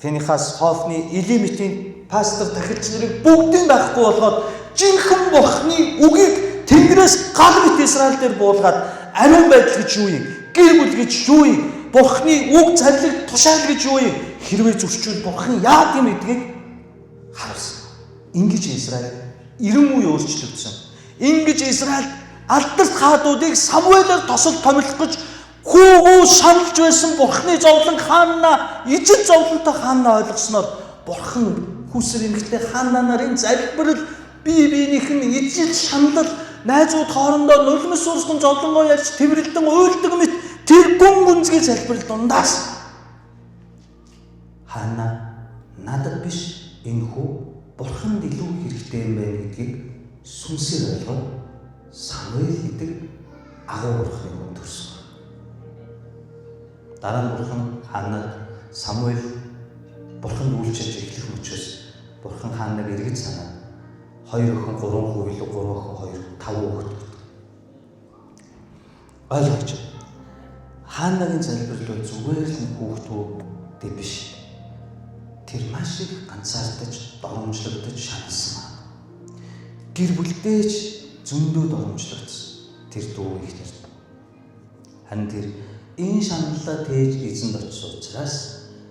Финихас, Хофны, Элимитийн пастор тахилч нарыг бүгдийг байхгүй болгоод жинхэнэ бурханы үгийг Тэнгэрээс гал бит Израиль дээр буулгаад ариун байдал гэж юу юм? Гэр бүл гэж юу юм? Бурхны үг зарлиг тушаал гэж юу юм? Хэрвээ зөрчвөл Бурхан яа гэм гэдгийг харуулсан. Ингэж Израиль 90 үе өөрчлөгдсөн. Ингэж Израиль алдарт хаадуудыг Самуэлээр тосол томилох гэж хүүгүү шаналж байсан Бурхны зовлон хаана ижил зовлонтой хаана ойлгосноор Бурхан хүсэр эмэгтэй хаана нарын залбирал бие биенийх нь ижил шаналл найзууд хоорондоо нулимс суурсан зовлонгоо ярьж тэмрэлдэн уйлдаг мэт тэр гүн гүнзгий залбирал дундаас хаана надад биш энэ хүү Бурханд илүү хэрэгтэй юм байна гэдгийг сүнсээр ойлгоод Самуэль гэдэг агуу Бурхны хүн төрсөн. Дараа нь Бурхан хаанад Самуэль Бурханд үйлчилж эхлэх мөчөөс Бурхан хаанаг эргэж санаад 2 охин 3 хүү илүү 3 охин 2 5 хүүхэд ойлгож хаанагийн залбирлууд зүгээр л хүүхдүүд биш. Тэр маш их ганцаардаж, доромжлогдож шаналсан. Гэр бүлдээч зөндөө доромжлогдсон. Тэр дүү ихнэр. Харин тэр энэ шаналлаа тээж эзэнд очиж учраас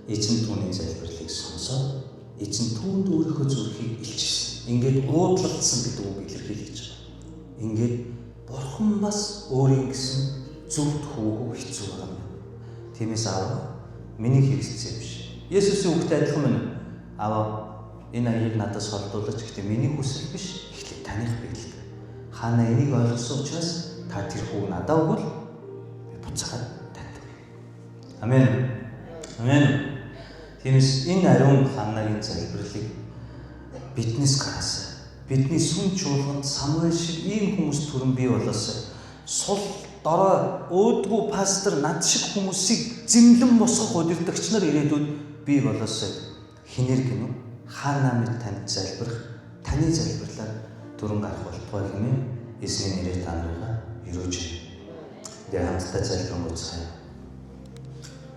эзэн түүний залбирлыг сонсоод эзэн түүнд өөрийнхөө зүрхийг илчилсэн. Ингээд уудлагдсан гэдэг үг илэрхийлж байгаа. Ингээд Бурхан бас өөрийн гэсэн зөвхт хүүгөө хэцүү байгаа юм. Тиймээс аав миний хэрэгцээ биш. Есүсийн үгтэй адилхан байна. Аав энэ аяыг надаас холдуулж гэхдээ миний хүсэл биш. Эхлээд таних биелэг. Хаана энийг ойлгосон учраас та тэр хүүг надад өгвөл би буцаад танд. Амен. Амен. Тиймээс энэ ариун ханагийн залбирлыг биднээс гаргасан. Бидний сүм чуулганд Самуэль шиг ийм хүмүүс төрөн бий болоосай. Сул дорой өөдгүү пастор над шиг хүмүүсийг зэмлэн босгох удирдагч нар ирээдүйд бий болоосай. Хинэр гинүү хаана мэд танд залбирах, таны залбирлаар төрөн гарах болтугай хэмээн эзний нэрээр та нарыг өрөөж. Хамтдаа залбирэн гоцгаая.